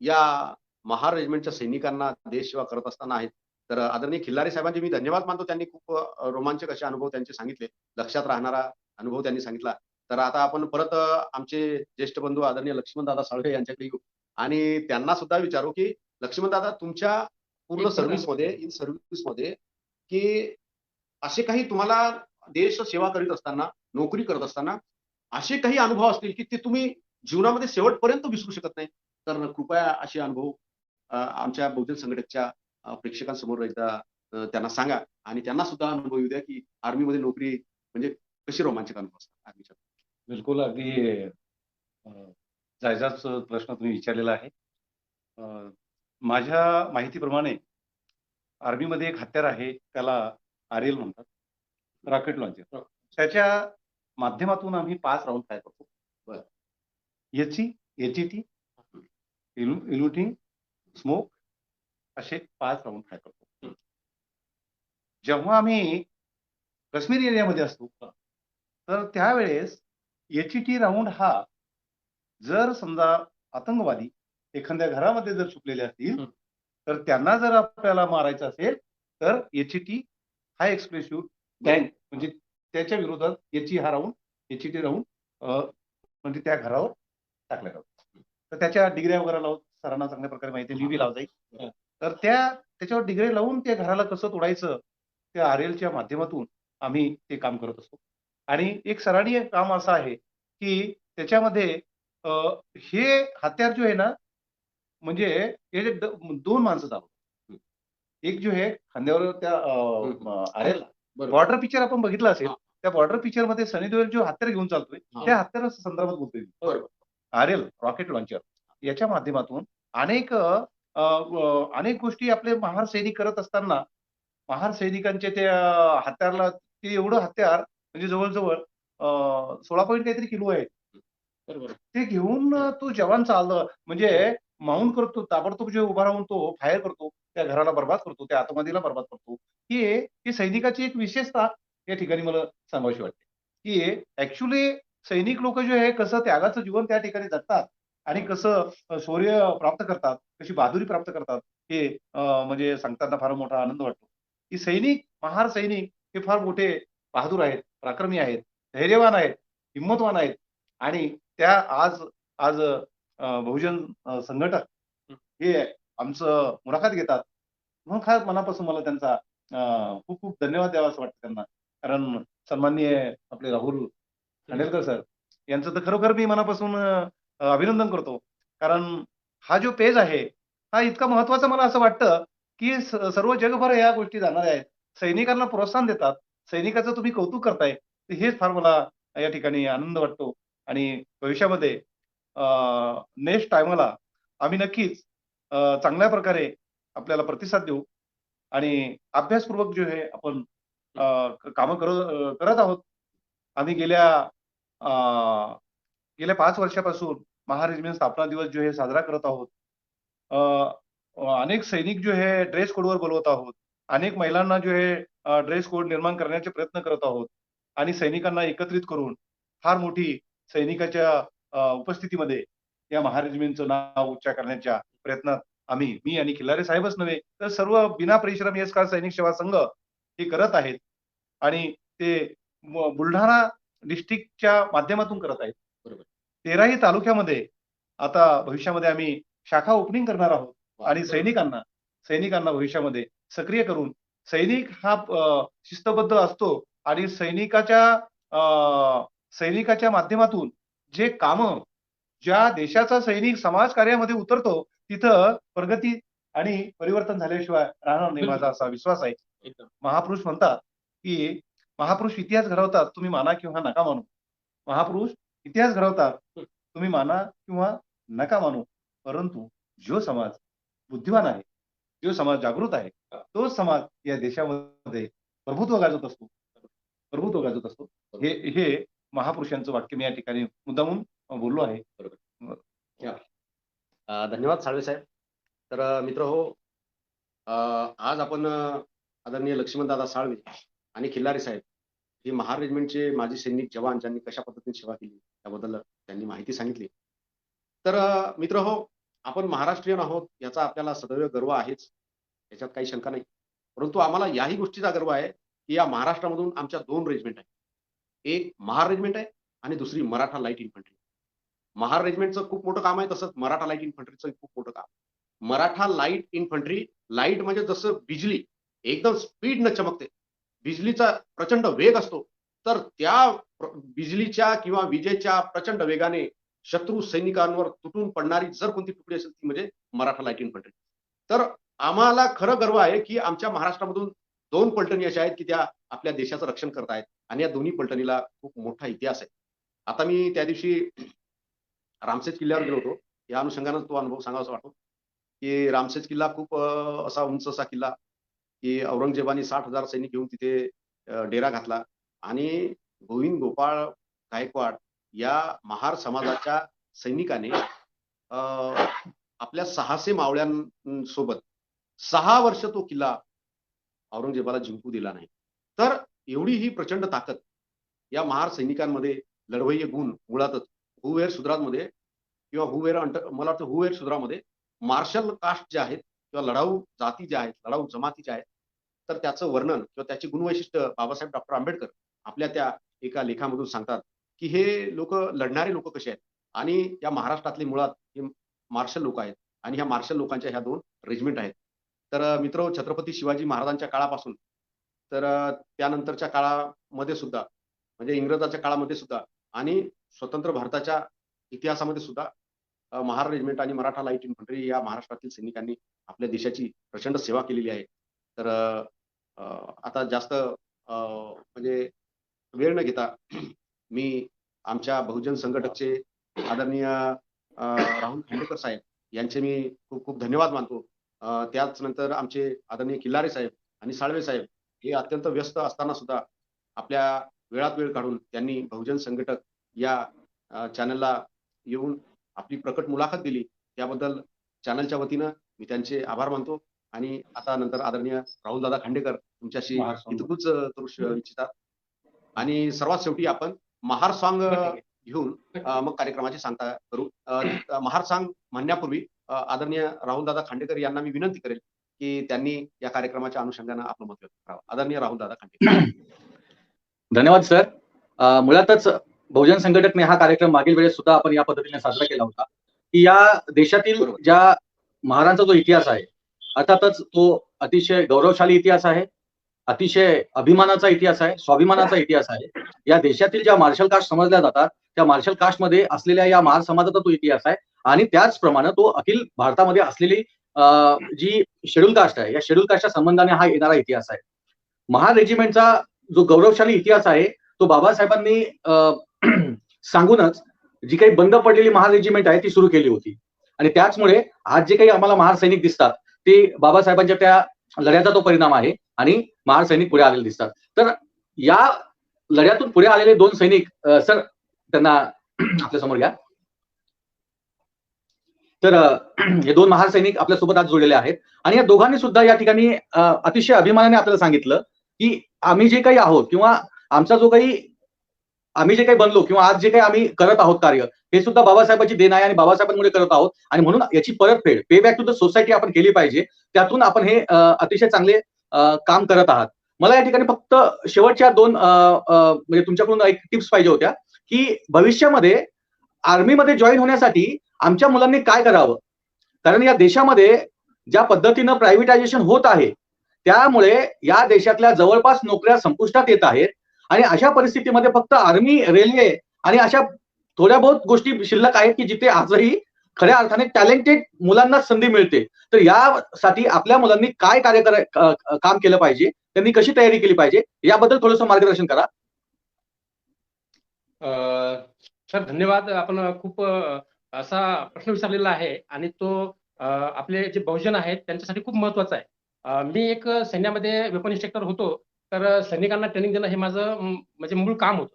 या महार रेजिमेंटच्या सैनिकांना देश सेवा करत असताना आहेत. तर आदरणीय खिल्लारे साहेबांचे मी धन्यवाद मानतो. त्यांनी खूप रोमांचक असे अनुभव त्यांचे सांगितले, लक्षात राहणारा अनुभव त्यांनी सांगितला. तर आता आपण परत आमचे ज्येष्ठ बंधू आदरणीय लक्ष्मणदादा साळवे यांच्याकडे येऊ आणि त्यांना सुद्धा विचारू की लक्ष्मणदादा, तुमच्या पूर्ण सर्व्हिसमध्ये की असे काही तुम्हाला देश सेवा करीत असताना, नोकरी करत असताना असे काही अनुभव असतील की ते तुम्ही जीवनामध्ये शेवटपर्यंत विसरू शकत नाही, तर कृपया असे अनुभव आमच्या बहुजन संघटकच्या प्रेक्षकांसमोर एकदा त्यांना सांगा आणि त्यांना सुद्धा अनुभव येऊ द्या की आर्मीमध्ये नोकरी म्हणजे कशी रोमांचक अनुभव असतात आर्मीच्या. बिलकुल, अगदी जायजाच प्रश्न तुम्ही विचारलेला आहे. माझ्या माहितीप्रमाणे आर्मीमध्ये एक हत्यार आहे, त्याला आरएल म्हणतात, रॉकेट लॉन्चर. त्याच्या माध्यमातून आम्ही 5 राऊंड फायर करतो. एचईटी, इल्युटिंग, स्मोक असे 5 राऊंड फायर करतो. जेव्हा आम्ही काश्मीर एरियामध्ये असतो तर त्यावेळेस एचईटी राऊंड हा जर समजा आतंकवादी एखाद्या घरामध्ये जर छुपलेले असतील तर त्यांना जर आपल्याला मारायचं असेल तर एचईटी हा एक्सप्लोसिव्ह टँक म्हणजे त्याच्या विरोधात एचईटी राऊंड म्हणजे त्या घरावर टाकला जातो. तर त्याच्या डिग्र्या वगैरे लावून सरांना चांगल्या प्रकारे माहिती आहे, मी बी लावता येईल. तर त्याच्यावर डिग्री लावून त्या घराला कसं तोडायचं त्या आरएलच्या माध्यमातून आम्ही ते काम करत असतो. आणि एक सराहनीय काम असं आहे की त्याच्यामध्ये अ, हे हत्यार जो आहे ना, म्हणजे हे 2 माणसं चालवतात. एक जो आहे खांद्यावर त्या आरेला बरोबर. बॉर्डर पिक्चर आपण बघितलं असेल. हा. त्या बॉर्डर पिक्चर मध्ये सनी देओल जो हत्यार घेऊन चालतोय हा. त्या हत्यारा संदर्भात बोलतोय मी. बरोबर. आरएल रॉकेट लॉन्चर याच्या माध्यमातून अनेक अनेक गोष्टी आपले महार सैनिक करत असताना महार सैनिकांचे त्या हत्यारला ते एवढं हत्यार म्हणजे जवळ-जवळ 16 पॉइंट काहीतरी किलो आहे. बरोबर. ते घेऊन तो जवान चाललं म्हणजे माउंट करतो, ताबडतोब जे उभा राहून तो फायर करतो, त्या घराला बरबाद करतो, त्या आतंकवादीला बरबाद करतो. ही सैनिकाची एक विशेषता या ठिकाणी मला सांगावीशी वाटते, की ॲक्चुअली सैनिक लोक जे आहे कसं त्यागाचं जीवन त्या ठिकाणी जगतात आणि कसं शौर्य प्राप्त करतात, कशी बहादुरी प्राप्त करतात, हे म्हणजे सांगताना फार मोठा आनंद वाटतो. की महार सैनिक हे फार मोठे बहादूर आहेत, पराक्रमी आहेत, धैर्यवान आहेत, हिम्मतवान आहेत आणि त्या आज आज बहुजन संघटक हे आमचं मुलाखत घेतात. म्हणून फार मनापासून मला त्यांचा खूप खूप धन्यवाद द्यावा असं वाटतं त्यांना. कारण सन्माननीय आपले राहुल खांडेलकर सर यांचं तर खरोखर मी मनापासून अभिनंदन करतो. कारण हा जो पेज आहे, हा इतका महत्त्वाचा मला असं वाटतं, की सर्व जगभर या गोष्टी जाणाऱ्या आहेत. सैनिकांना प्रोत्साहन देतात. सैनिकाचं तुम्ही कौतुक करताय. तर हेच फार मला या ठिकाणी आनंद वाटतो आणि भविष्यामध्ये नेक्स्ट टाईमाला आम्ही नक्कीच चांगल्या प्रकारे आपल्याला प्रतिसाद देऊ आणि अभ्यासपूर्वक जे आहे आपण कामं करत आहोत. आम्ही अ, गेल्या 5 वर्षापासून महार रेजिमेंट स्थापना दिवस जो आहे साजरा करत आहोत. अ, अनेक सैनिक जो आहे ड्रेस कोडवर बोलवत आहोत. अनेक महिलांना जो आहे ड्रेस कोड निर्माण करण्याचे प्रयत्न करत आहोत आणि सैनिकांना एकत्रित करून फार मोठी सैनिकाच्या उपस्थितीमध्ये या महार रेजिमेंटचं नाव उच्चार करण्याच्या प्रयत्नात मी आणि खिल्लारे साहेबच नव्हे, तर सर्व बिना परिश्रम एसकार सैनिक सेवा संघ हे करत आहेत आणि ते बुलढाणा डिस्ट्रिक्टच्या माध्यमातून करत आहेत. बरोबर. 13ही तालुक्यामध्ये आता भविष्यामध्ये आम्ही शाखा ओपनिंग करणार आहोत आणि सैनिकांना भविष्यामध्ये सक्रिय करून सैनिक हा शिस्तबद्ध असतो आणि सैनिकाच्या माध्यमातून जे कामं ज्या देशाचा सैनिक समाज कार्यामध्ये उतरतो तिथं प्रगती आणि परिवर्तन झाल्याशिवाय राहणार नाही माझा असा विश्वास आहे. एकदम. महापुरुष म्हणतात, की महापुरुष इतिहास घडवतात, तुम्ही माना किंवा नका मानू. महापुरुष इतिहास घडवतात, तुम्ही माना किंवा नका मानू. परंतु जो समाज बुद्धिमान आहे, जो समाज जागृत आहे, तोच समाज या देशामध्ये प्रभुत्व गाजवत असतो. प्रभुत्व गाजवत असतो. हे महापुरुषांचं वाक्य मी या ठिकाणी मुद्दामून बोललो आहे. धन्यवाद साळवे साहेब. तर मित्र हो, आज आपण आदरणीय लक्ष्मणदादा साळवे आणि खिल्लारे साहेब हे महार रेजिमेंटचे माजी सैनिक जवान ज्यांनी कशा पद्धतीने सेवा केली त्याबद्दल त्यांनी माहिती सांगितली. तर मित्र हो, आपण महाराष्ट्रीयन आहोत याचा आपल्याला सदैव गर्व आहेच, याच्यात काही शंका नाही. परंतु आम्हाला याही गोष्टीचा गर्व आहे की या महाराष्ट्रामधून आमच्या 2 रेजिमेंट आहेत. एक महार रेजिमेंट आहे आणि दुसरी मराठा लाईट इन्फंट्री. महार रेजिमेंटचं खूप मोठं काम आहे, तसंच मराठा लाईट इन्फंट्रीचं खूप मोठं काम. मराठा लाईट इन्फंट्री, लाईट म्हणजे जसं बिजली एकदम स्पीडनं चमकते, बिजलीचा प्रचंड वेग असतो, तर त्या बिजलीच्या किंवा विजेच्या प्रचंड वेगाने शत्रू सैनिकांवर तुटून पडणारी जर कोणती तुकडी असेल ती म्हणजे मराठा लाईट इन्फंट्री. तर आम्हाला खरं गर्व आहे की आमच्या महाराष्ट्रामधून 2 पलटणी अशा आहेत की त्या आपल्या देशाचं रक्षण करत आहेत आणि या दोन्ही पलटणीला खूप मोठा इतिहास आहे. आता मी त्या दिवशी रामसेज किल्ल्यावर गेलो होतो. या अनुषंगाने तो अनुभव सांगावासा वाटतो की रामसेज किल्ला खूप असा उंच असा किल्ला की औरंगजेबाने 60,000 सैनिक घेऊन तिथे डेरा घातला आणि गोविंद गोपाळ गायकवाड या महार समाजाच्या सैनिकाने आपल्या 600 मावळ्यांसोबत 6 वर्ष तो किल्ला औरंगजेबाला जिंकू दिला नाही. तर एवढी ही प्रचंड ताकद या महार सैनिकांमध्ये, लढवय्ये गुण मुळातच हुवेर शूद्रांमध्ये किंवा मला वाटतं हुवेर शूद्रामध्ये मार्शल कास्ट जे आहेत किंवा लढाऊ जाती ज्या आहेत, लढाऊ जमाती ज्या आहेत, तर त्याचं वर्णन किंवा त्याची गुणवैशिष्ट्य बाबासाहेब डॉक्टर आंबेडकर आपल्या त्या एका लेखामधून सांगतात की हे लोक लढणारे लोक कसे आहेत आणि या महाराष्ट्रातले मुळात हे मार्शल लोक आहेत आणि ह्या मार्शल लोकांच्या ह्या 2 रेजिमेंट आहेत. तर मित्र छत्रपती शिवाजी महाराजांच्या काळापासून तर त्यानंतरच्या काळामध्ये सुद्धा म्हणजे इंग्रजाच्या काळामध्ये सुद्धा आणि स्वतंत्र भारताच्या इतिहासामध्ये सुद्धा महार रेजिमेंट आणि मराठा लाईट इन्फंट्री या महाराष्ट्रातील सैनिकांनी आपल्या देशाची प्रचंड सेवा केलेली आहे. तर आता जास्त म्हणजे वेळ न घेता मी आमच्या बहुजन संघटकचे आदरणीय राहुल खांडेकर साहेब यांचे मी खूप खूप धन्यवाद मानतो. त्याच नंतर आमचे आदरणीय किल्लारे साहेब आणि साळवे साहेब हे अत्यंत व्यस्त असताना सुद्धा आपल्या वेळात वेळ काढून त्यांनी बहुजन संघटक या चॅनलला येऊन आपली प्रकट मुलाखत दिली. त्याबद्दल चॅनलच्या वतीनं मी त्यांचे आभार मानतो. आणि आता नंतर आदरणीय राहुल दादा खांडेकर तुमच्याशी हितगुज करू इच्छितात. आणि सर्वात शेवटी आपण महार सॉंग घेऊन मग कार्यक्रमाची सांगता करू. महार सॉंग म्हणण्यापूर्वी आदरणीय राहुल दादा खांडेकर यांना मी विनंती करेल की त्यांनी या कार्यक्रमाच्या अनुषंगानं आपलं मत व्यक्त करावं. आदरणीय राहुल दादा खांडेकर. धन्यवाद सर. मुळातच बहुजन संघटकने हा कार्यक्रम मागील वेळेस सुद्धा आपण या पद्धतीने साजरा केला होता की या देशातील ज्या महारांचा जो इतिहास आहे अर्थातच तो अतिशय गौरवशाली इतिहास आहे, अतिशय अभिमानाचा इतिहास आहे, स्वाभिमानाचा इतिहास आहे. या देशातील ज्या मार्शल कास्ट समजल्या जातात त्या मार्शल कास्टमध्ये असलेल्या या महार समाजाचा तो इतिहास आहे आणि त्याचप्रमाणे तो अखिल भारतामध्ये असलेली जी शेड्यूल कास्ट आहे या शेड्यूल कास्टच्या संबंधाने हा येणारा इतिहास आहे. महार रेजिमेंटचा जो गौरवशाली इतिहास आहे तो बाबासाहेबांनी सांगूनच जी काही बंद पडलेली महार रेजिमेंट आहे ती सुरू केली होती. आणि त्याचमुळे आज जे काही आम्हाला महार सैनिक दिसतात ते बाबासाहेबांच्या त्या लढ्याचा तो परिणाम आहे आणि महार सैनिक पुढे आलेले दिसतात. तर या लढ्यातून पुढे आलेले दोन सैनिक सर त्यांना आपल्या समोर घ्या. तर हे दोन महार सैनिक आपल्यासोबत आज जोडलेले आहेत आणि या दोघांनी सुद्धा या ठिकाणी अतिशय अभिमानाने आपल्याला सांगितलं की आम्ही जे काही आहोत किंवा आमचा जो काही आम्ही जे काही बनलो किंवा आज जे काही आम्ही करत आहोत कार्य हे सुद्धा बाबासाहेबांची देण आहे आणि बाबासाहेबांमुळे करत आहोत आणि म्हणून याची परतफेड पे बॅक टू द सोसायटी आपण केली पाहिजे. त्यातून आपण हे अतिशय चांगले काम करत आहात. मला या ठिकाणी फक्त शेवटच्या दोन म्हणजे तुमच्याकडून एक टिप्स पाहिजे होत्या की भविष्यामध्ये आर्मीमध्ये जॉईन होण्यासाठी आमच्या मुलांनी काय करावं. कारण या देशामध्ये ज्या पद्धतीनं प्रायव्हेटायझेशन होत आहे त्यामुळे या देशातल्या जवळपास नोकऱ्या संपुष्टात येत आहेत आणि अशा परिस्थितीमध्ये फक्त आर्मी, रेल्वे आणि अशा थोड्या बहुत गोष्टी शिल्लक आहेत की जिथे आजही खऱ्या अर्थाने टॅलेंटेड मुलांना संधी मिळते. तर यासाठी आपल्या मुलांनी काय काम केलं पाहिजे, त्यांनी कशी तयारी केली पाहिजे याबद्दल थोडंसं मार्गदर्शन करा. सर धन्यवाद. आपण खूप असा प्रश्न विचारलेला आहे आणि तो आपले जे बहुजन आहेत त्यांच्यासाठी खूप महत्वाचा आहे. मी एक सैन्यामध्ये वेपन इन्स्ट्रक्टर होतो. तर सैनिकांना ट्रेनिंग देणं हे माझं म्हणजे मूळ काम होतं.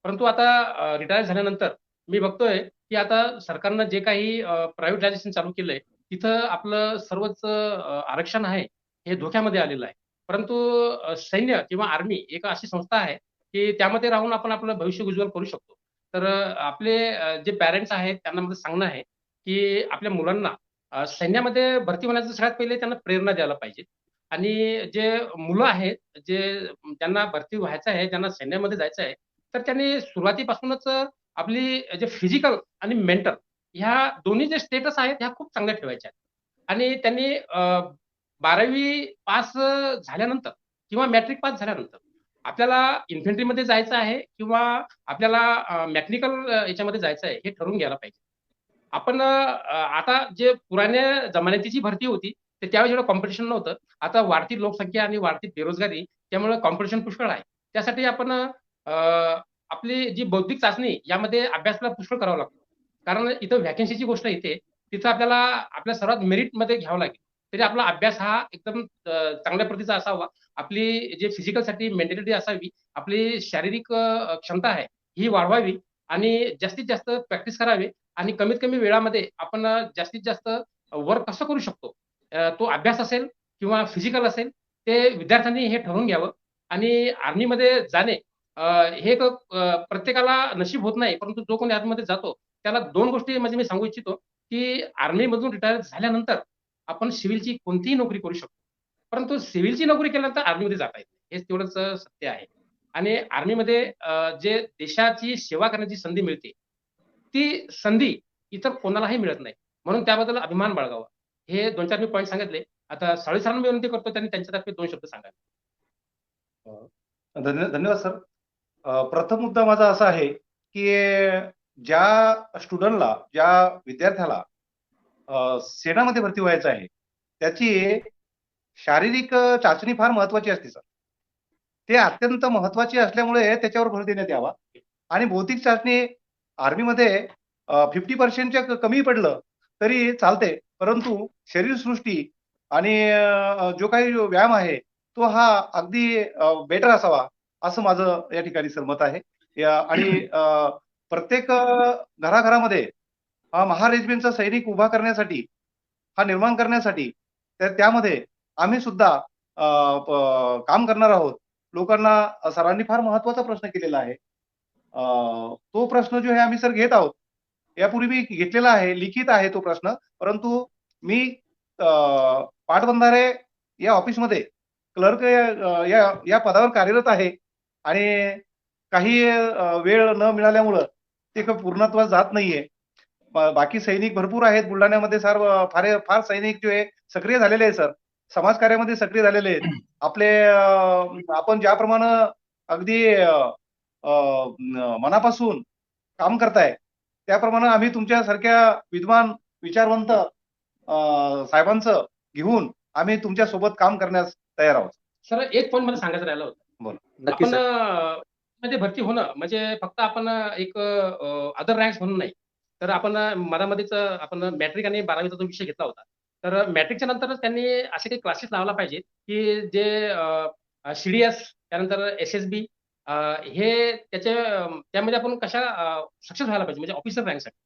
परंतु आता रिटायर झाल्यानंतर मी बघतोय की आता सरकारनं जे काही प्रायव्हेटायझेशन चालू केलंय तिथं आपलं सर्वच आरक्षण आहे हे धोक्यामध्ये आलेलं आहे. परंतु सैन्य किंवा आर्मी एक अशी संस्था आहे की त्यामध्ये राहून आपण आपलं भविष्य उज्ज्वल करू शकतो. तर आपले जे पॅरेंट्स आहेत त्यांना मला सांगणं आहे की आपल्या मुलांना सैन्यामध्ये भरती होण्याचं सगळ्यात पहिले त्यांना प्रेरणा द्यायला पाहिजे. आणि जे मुलं आहेत ज्यांना भरती व्हायचं आहे, ज्यांना सैन्यामध्ये जायचं आहे, तर त्यांनी सुरुवातीपासूनच आपली जे फिजिकल आणि मेंटल ह्या दोन्ही जे स्टेटस आहेत ह्या खूप चांगल्या ठेवायच्या आहेत. आणि त्यांनी 12वी पास झाल्यानंतर किंवा मॅट्रिक पास झाल्यानंतर आपल्याला इन्फंट्रीमध्ये जायचं आहे किंवा आपल्याला मेकॅनिकल याच्यामध्ये जायचं आहे हे ठरवून घ्यायला पाहिजे. आपण आता जे पुराण्या जमान्याची जी भरती होती ते त्यावेळेस एवढं कॉम्पिटिशन नव्हतं. आता वाढती लोकसंख्या आणि वाढती बेरोजगारी त्यामुळे कॉम्पिटिशन पुष्कळ आहे. त्यासाठी आपण आपली जी बौद्धिक चाचणी यामध्ये अभ्यासाला पुष्कळ करावा लागतो. कारण इथं व्हॅकन्सीची गोष्ट येते तिथं आपल्याला आपल्या सर्वात मेरिटमध्ये घ्यावं लागेल. तरी आपला अभ्यास हा एकदम चांगल्या प्रतीचा असावा. आपली जे फिजिकलसाठी मेंटॅलिटी असावी, आपली शारीरिक क्षमता आहे ही वाढवावी आणि जास्तीत जास्त प्रॅक्टिस करावी आणि कमीत कमी वेळामध्ये आपण जास्तीत जास्त वर्क कसं करू शकतो तो अभ्यास असेल किंवा फिजिकल असेल ते विद्यार्थ्यांनी हे ठरवून घ्यावं. आणि आर्मीमध्ये जाणे हे एक प्रत्येकाला नशीब होत नाही. परंतु जो कोणी आर्मीमध्ये जातो त्याला दोन गोष्टी म्हणजे मी सांगू इच्छितो की आर्मीमधून रिटायर झाल्यानंतर आपण सिव्हिलची कोणतीही नोकरी करू शकतो. परंतु सिव्हिलची नोकरी केल्यानंतर आर्मीमध्ये जाता येत नाही. हेच तेवढंच सत्य आहे. आणि आर्मीमध्ये जे देशाची सेवा करण्याची संधी मिळते ती संधी इतर कोणालाही मिळत नाही. म्हणून त्याबद्दल अभिमान बाळगावा. हे 2-4 मी पॉईंट सांगितले. आता साळवे सरांना मी विनंती करतो त्यांनी त्यांच्यातर्फे 2 शब्द सांगावे. धन्यवाद सर. प्रथम मुद्दा माझा असा आहे की ज्या स्टुडंटला, ज्या विद्यार्थ्याला सेनामध्ये भरती व्हायचं आहे, त्याची शारीरिक चाचणी फार महत्वाची असते सर. ते अत्यंत महत्वाची असल्यामुळे त्याच्यावर भर देण्यात यावा. आणि बौद्धिक चाचणी आर्मीमध्ये 50% कमी पडलं तरी चालते, परंतु शरीरसृष्टी आणि जो काही व्यायाम आहे तो हा अगदी बेटर असावा, असं माझं या ठिकाणी सहमत आहे. आणि प्रत्येक घराघरामध्ये हा महारेजिमेंटचा सैनिक उभा करण्यासाठी, हा निर्माण करण्यासाठी, तर त्यामध्ये आम्ही सुद्धा काम करणार आहोत. लोकांना सरांनी फार महत्वाचा प्रश्न केलेला आहे. तो प्रश्न जो आहे आम्ही सर घेत आहोत. यापूर्वी मी घेतलेला आहे, लिखित आहे तो प्रश्न. परंतु मी पाटबंधारे या ऑफिसमध्ये क्लर्क या पदावर कार्यरत आहे आणि काही वेळ न मिळाल्यामुळं ते पूर्णत्वास जात नाहीये. बाकी सैनिक भरपूर आहेत बुलढाण्यामध्ये सर. फार सैनिक जो आहे सक्रिय झालेले आहेत सर, समाजकार्यामध्ये सक्रिय झालेले आहेत. आपले आपण ज्याप्रमाणे अगदी मनापासून काम करताय, त्याप्रमाणे आम्ही तुमच्यासारख्या विद्वान विचारवंत साहेबांचं घेऊन आम्ही तुमच्या सोबत काम करण्यास तयार आहोत. सर एक पॉईंट मला सांगायचं राहिलं होतं. नक्की आपण सर. मध्ये भरती होणं म्हणजे फक्त आपण एक अदर रँक्स म्हणून नाही, तर आपण मधामध्येच आपण मॅट्रिक आणि 12वीचा जो विषय घेतला होता, तर मॅट्रिकच्या नंतरच त्यांनी असे काही क्लासेस लावायला पाहिजे की जे CDS त्यानंतर SSB हे त्यामध्ये आपण कशा सक्सेस व्हायला पाहिजे म्हणजे ऑफिसर रँकसाठी.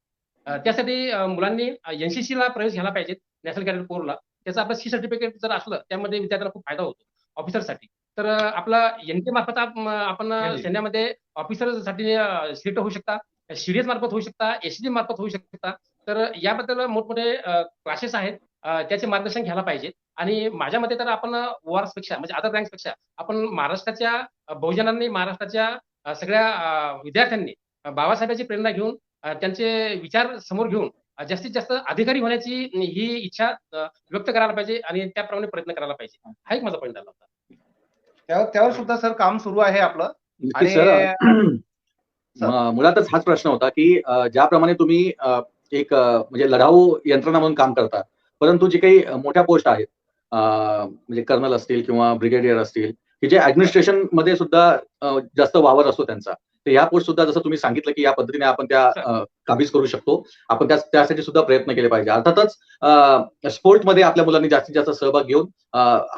त्यासाठी मुलांनी NCC ला प्रवेश घ्यायला पाहिजे, नॅशनल कॅडेट कोरला. त्याचं आपलं C सर्टिफिकेट जर असलं त्यामध्ये विद्यार्थ्यांना खूप फायदा होतो ऑफिसरसाठी. तर आपला NT मार्फत आपण सैन्यामध्ये ऑफिसरसाठी सिलेक्ट होऊ शकता, CDS मार्फत होऊ शकता, SSB मार्फत होऊ शकता. तर याबद्दल मोठमोठे क्लासेस आहेत, त्याचे मार्गदर्शन घ्यायला पाहिजे. आणि माझ्या मते तर आपण ORS पेक्षा म्हणजे अदर रँक्स पेक्षा आपण महाराष्ट्राच्या बहुजनांनी, महाराष्ट्राच्या सगळ्या विद्यार्थ्यांनी बाबासाहेबांची प्रेरणा घेऊन त्यांचे विचार समोर घेऊन जास्तीत जास्त अधिकारी होण्याची ही इच्छा व्यक्त करायला पाहिजे आणि त्याप्रमाणे प्रयत्न करायला पाहिजे. हा एक माझा पॉईंट आला होता. त्यावर सुद्धा सर काम सुरू आहे आपलं. नक्की सर. मुळातच हाच प्रश्न होता की ज्याप्रमाणे तुम्ही एक म्हणजे लढाऊ यंत्रणा म्हणून काम करता, परंतु जे काही मोठ्या पोस्ट आहेत म्हणजे कर्नल असतील किंवा ब्रिगेडियर असतील, की जे ऍडमिनिस्ट्रेशन मध्ये सुद्धा जास्त वावर असतो त्यांचा, तर या पोस्ट सुद्धा जसं तुम्ही सांगितलं की या पद्धतीने आपण त्या काबीज करू शकतो. आपण त्यासाठी सुद्धा प्रयत्न केले पाहिजे. अर्थातच स्पोर्ट्समध्ये आपल्या मुलांनी जास्तीत जास्त सहभाग घेऊन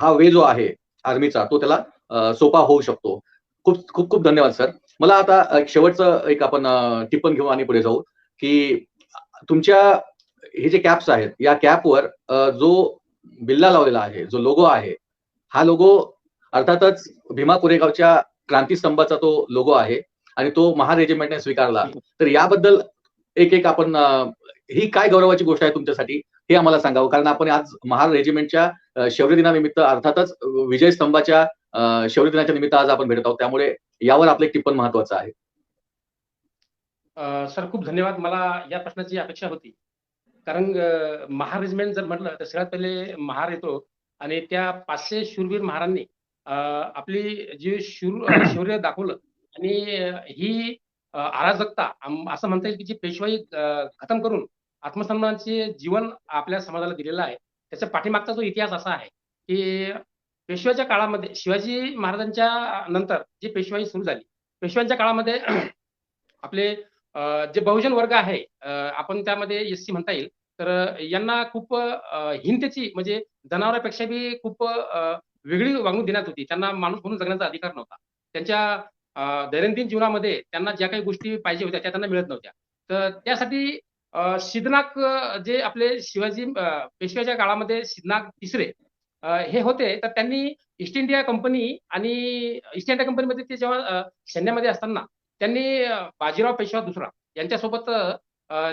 हा वे जो आहे आर्मीचा तो त्याला सोपा होऊ शकतो. खूप खूप खूप धन्यवाद सर. मला आता एक शेवटचं एक आपण टिप्पण घेऊ आणि पुढे जाऊ की तुमच्या हे जे कॅप्स आहेत, या कॅपवर जो बिल्ला लावलेला आहे, जो लोगो आहे, हा लोगो अर्थातच भीमा कोरेगावच्या क्रांतीस्तंभाचा तो लोगो आहे आणि तो महार रेजिमेंटने स्वीकारला. तर याबद्दल एक आपण ही काय गौरवाची गोष्ट आहे तुमच्यासाठी हे आम्हाला सांगावं, कारण आपण आज महार रेजिमेंटच्या शौर्य दिनानिमित्त अर्थातच विजय स्तंभाच्या शौर्य दिनाच्या निमित्त आज आपण भेटत आहोत, त्यामुळे यावर आपलं एक टिप्पण महत्वाचं आहे. सर खूप धन्यवाद. मला या प्रश्नाची अपेक्षा होती, कारण महार रेजिमेंट जर म्हटलं तर सगळ्यात पहिले महार येतो आणि त्या 500 शूरवीर महारांनी आपली जी शौर्य दाखवलं आणि ही अराजकता असं म्हणता येईल की जी पेशवाई खतम करून आत्मसन्मानाचे जीवन आपल्या समाजाला दिलेलं आहे. त्याच्या पाठीमागचा जो इतिहास असा आहे की पेशव्याच्या काळामध्ये शिवाजी महाराजांच्या नंतर जी पेशवाई सुरू झाली, पेशव्यांच्या काळामध्ये आपले जे बहुजन वर्ग आहे, आपण त्यामध्ये SC म्हणता येईल, तर यांना खूप हिंतेची म्हणजे जनावरांपेक्षा बी खूप वेगळी वागणूक देण्यात होती. त्यांना माणूस म्हणून जगण्याचा अधिकार नव्हता. त्यांच्या दैनंदिन जीवनामध्ये त्यांना ज्या काही गोष्टी पाहिजे होत्या त्या त्यांना मिळत नव्हत्या. तर त्यासाठी सिद्धनाग जे आपले शिवाजी पेशव्याच्या काळामध्ये सिद्धनाग तिसरे हे होते, तर त्यांनी ईस्ट इंडिया कंपनी आणि ईस्ट इंडिया कंपनीमध्ये ते जेव्हा सैन्यामध्ये असताना त्यांनी बाजीराव पेशवा दुसरा यांच्यासोबत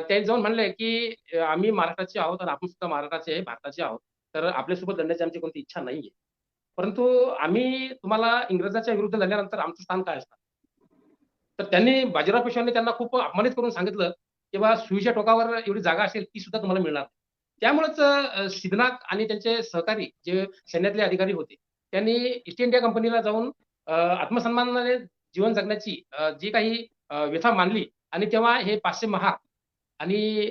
ते जाऊन म्हणले की आम्ही महाराष्ट्राचे आहोत आणि आपण सुद्धा महाराष्ट्राचे भारताचे आहोत, तर आपल्यासोबत लढण्याची आमची कोणती इच्छा नाहीये, परंतु आम्ही तुम्हाला इंग्रजांच्या विरुद्ध लढल्यानंतर आमचं स्थान काय असणार. तर त्यांनी बाजीराव पेशव्यांनी त्यांना खूप अपमानित करून सांगितलं की बा सुईच्या टोकावर एवढी जागा असेल ती सुद्धा तुम्हाला मिळणार. त्यामुळेच सिद्धनाथ आणि त्यांचे सहकारी जे सैन्यातले अधिकारी होते त्यांनी ईस्ट इंडिया कंपनीला जाऊन आत्मसन्मानाने जीवन जगण्याची जी काही व्यथा मांडली आणि तेव्हा हे 500 महार आणि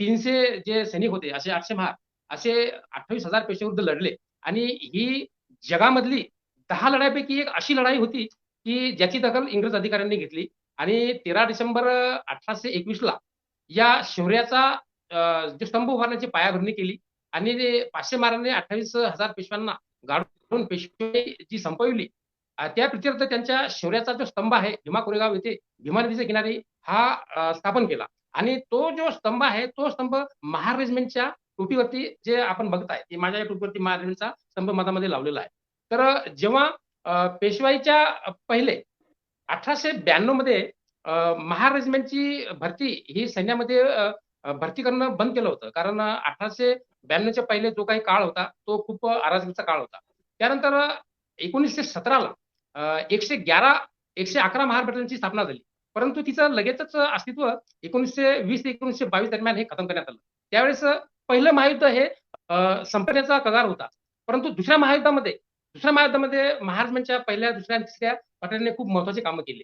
300 जे सैनिक होते असे 800 महार असे 28,000 पेशव्याविरुद्ध लढले आणि ही जगामधली 10 लढाईपैकी एक अशी लढाई होती की ज्याची दखल इंग्रज अधिकाऱ्यांनी घेतली आणि 13 डिसेंबर 1821 ला या शौर्याचा जो स्तंभ उभारण्याची पायाभरणी केली आणि 500 महारांनी 28,000 पेशव्यांना गाडून पेशवाई जी संपविली त्या प्रित्यर्थ त्यांच्या शौर्याचा जो स्तंभ आहे भीमा कोरेगाव येथे भीमा नदीच्या किनारी हा स्थापन केला आणि तो जो स्तंभ आहे तो स्तंभ महार रेजिमेंटच्या टोपीवरती जे आपण बघताय की माझ्या या टोपीवरती महार रेजिमेंटचा स्तंभ मधामध्ये लावलेला आहे. तर जेव्हा पेशवाईच्या पहिले 1892 मध्ये महार रेजिमेंटची भरती ही सैन्यामध्ये भरती करणं बंद केलं होतं कारण 1892च्या पहिले जो काही काळ होता तो खूप अराजकीचा काळ होता. त्यानंतर 1917 ला 111 महार बटालियनची स्थापना झाली परंतु तिचं लगेचच अस्तित्व 1920 ते 1922 दरम्यान हे खतम करण्यात आलं. त्यावेळेस पहिलं महायुद्ध हे संपण्याचा कगार होता परंतु दुसऱ्या महायुद्धामध्ये महाराष्ट्राच्या पहिल्या दुसऱ्या आणि तिसऱ्या बटालियनने खूप महत्वाची कामं केली.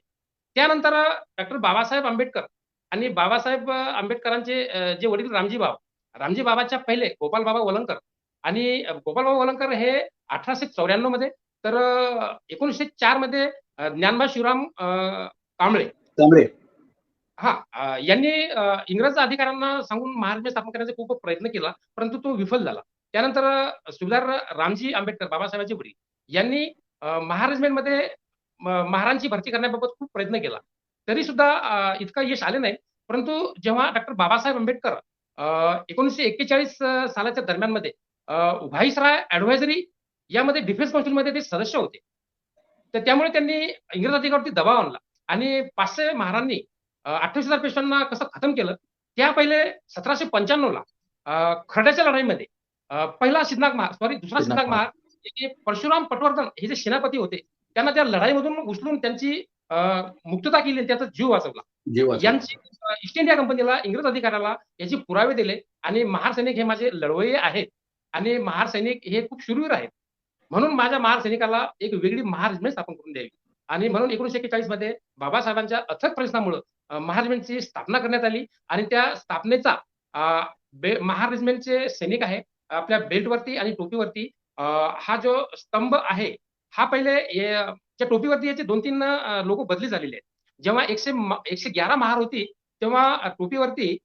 त्यानंतर डॉक्टर बाबासाहेब आंबेडकर आणि बाबासाहेब आंबेडकरांचे जे वडील रामजी बाबाच्या पहिले गोपाल बाबा वलंकर आणि गोपाल बाबा वलंकर हे 1894 मध्ये तर 1904 मध्ये ज्ञानबा शिवराम कांबळे यांनी इंग्रज अधिकाऱ्यांना सांगून महाराष्ट्र स्थापन करण्याचा खूप प्रयत्न केला परंतु तो विफल झाला. त्यानंतर सुभेदार रामजी आंबेडकर बाबासाहेबांचे वडील यांनी महार रेजिमेंटमध्ये महारांची भरती करण्याबाबत खूप प्रयत्न केला तरी सुद्धा इतकं यश आले नाही. परंतु जेव्हा डॉक्टर बाबासाहेब आंबेडकर 1941 सालाच्या दरम्यानमध्ये व्हाईसराय ऍडव्हायझरी यामध्ये डिफेन्स काउन्सिलमध्ये ते सदस्य होते तर त्यामुळे त्यांनी इंग्रज अधिकाऱ्यांवरती दबाव आणला आणि 500 महारांनी 28,000 पेशव्यांना कसं खतम केलं. त्या पहिले 1795 ला खरड्याच्या लढाईमध्ये दुसरा सिद्धनाथ महार परशुराम पटवर्धन हे जे सेनापती होते त्यांना त्या लढाईमधून उचलून त्यांची मुक्तता केली त्याचा जीव वाचवला. यांची ईस्ट इंडिया कंपनीला इंग्रज अधिकाऱ्याला याचे पुरावे दिले आणि महार सैनिक हे माझे लढवय्ये आहेत आणि महार सैनिक हे खूप शूरवीर आहेत म्हणून माझ्या महार सैनिकाला एक वेगळी महार रेजिमेंट स्थापन करून द्यावी आणि म्हणून 1941 मध्ये बाबासाहेबांच्या अथक परिश्रमामुळे महार रेजिमेंटची स्थापना करण्यात आली आणि त्या स्थापनेचा महार रेजिमेंटचे सैनिक आहे आपल्या बेल्टवरती आणि टोपीवरती हा जो स्तंभ आहे हा पहिले त्या टोपीवरती याचे 2-3 लोक बदली झालेले आहेत. जेव्हा 111 महार होती तेव्हा टोपीवरती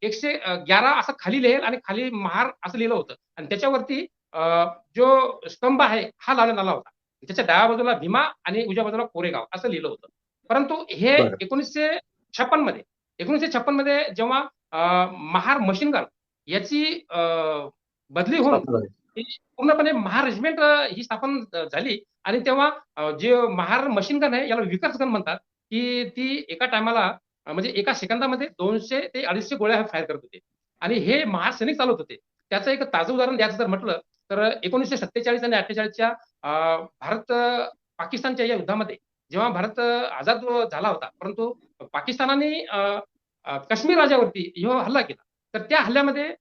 111 असं खाली लिहेल आणि खाली महार असं लिहिलं होतं आणि त्याच्यावरती जो स्तंभ आहे हा लावण्यात आला होता. त्याच्या डाव्या बाजूला भीमा आणि उजव्या बाजूला कोरेगाव असं लिहिलं होतं. परंतु हे 1956 मध्ये जेव्हा महार मशीन गन याची बदली होऊन पूर्णपणे महार रेजिमेंट ही स्थापन झाली आणि तेव्हा जे महार मशीन गन आहे याला विकर्स गन म्हणतात की ती एका टायमाला म्हणजे एका सेकंदामध्ये 200 ते 250 गोळ्या फायर करत होते आणि हे महार सैनिक चालवत होते. त्याचं एक ताजं उदाहरण द्यायचं जर म्हटलं तर 1947 आणि 48च्या भारत पाकिस्तानच्या या युद्धामध्ये जेव्हा भारत आझाद झाला होता परंतु पाकिस्तानाने काश्मीर राज्यावरती हल्ला केला तर त्या हल्ल्यामध्ये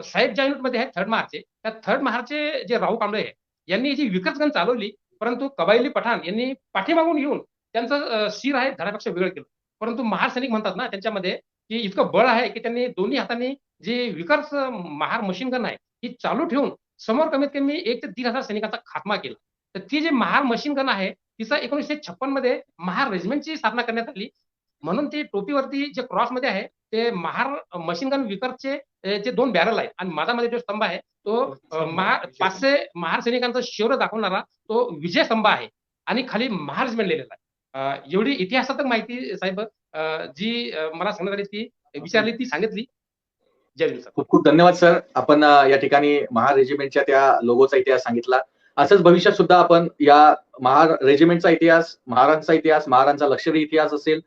साहेब ज्या युनिटमध्ये आहे 3rd महारचे त्या 3rd महारचे जे राव कांबळे आहे यांनी जी विकर्स गन चालवली परंतु कबायली पठाण यांनी पाठीमागून येऊन त्यांचं शिर आहे धडापेक्षा वेगळं केलं. परंतु महार सैनिक म्हणतात ना त्यांच्यामध्ये की इतकं बळ आहे की त्यांनी दोन्ही हातांनी जी विकर्स महार मशीन गन आहे ही चालू ठेवून समोर कमीत कमी 1 ते 1,500 सैनिकांचा खात्मा केला. तर ती जी महार मशीन गन आहे तिचा 1956 मध्ये महार रेजिमेंटची स्थापना करण्यात आली म्हणून ती टोपीवरती जे क्रॉस मध्ये आहे ते महार मशीन गन विकर्सचे जे 2 बॅरल आहेत आणि माझामध्ये जो स्तंभ आहे तो 500 महार सैनिकांचा शौर्य दाखवणारा तो विजय स्तंभ आहे आणि खाली महार रेजिमेंट लिहिलेला आहे. एवढी इतिहासातच माहिती साहेब जी मला सांगण्यात आली ती विचारली ती सांगितली. जय हिंद सर. खूप खूप धन्यवाद सर. आपण या ठिकाणी महार रेजिमेंटच्या त्या लोगोचा इतिहास सांगितला. असंच भविष्यात सुद्धा आपण या महार रेजिमेंटचा इतिहास, महारांचा इतिहास, महारांचा लष्करी इतिहास असेल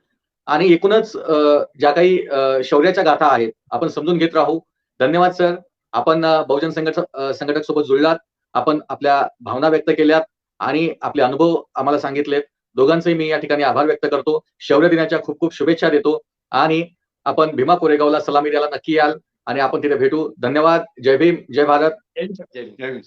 आणि एकूणच ज्या काही शौर्याच्या गाथा आहेत आपण समजून घेत राहू. धन्यवाद सर. आपण बहुजन संघटक सोबत जुळलात, आपण आपल्या भावना व्यक्त केल्यात आणि आपले अनुभव आम्हाला सांगितलेत. दोघांचेही मी या ठिकाणी आभार व्यक्त करतो. शौर्य दिनाच्या खूप खूप शुभेच्छा देतो आणि आपण भीमा कोरेगावला सलामी द्यायला नक्की याल. आणि आपण तिथे भेटू. धन्यवाद. जय भीम, जय भारत. जय हिंद. जय हिंद.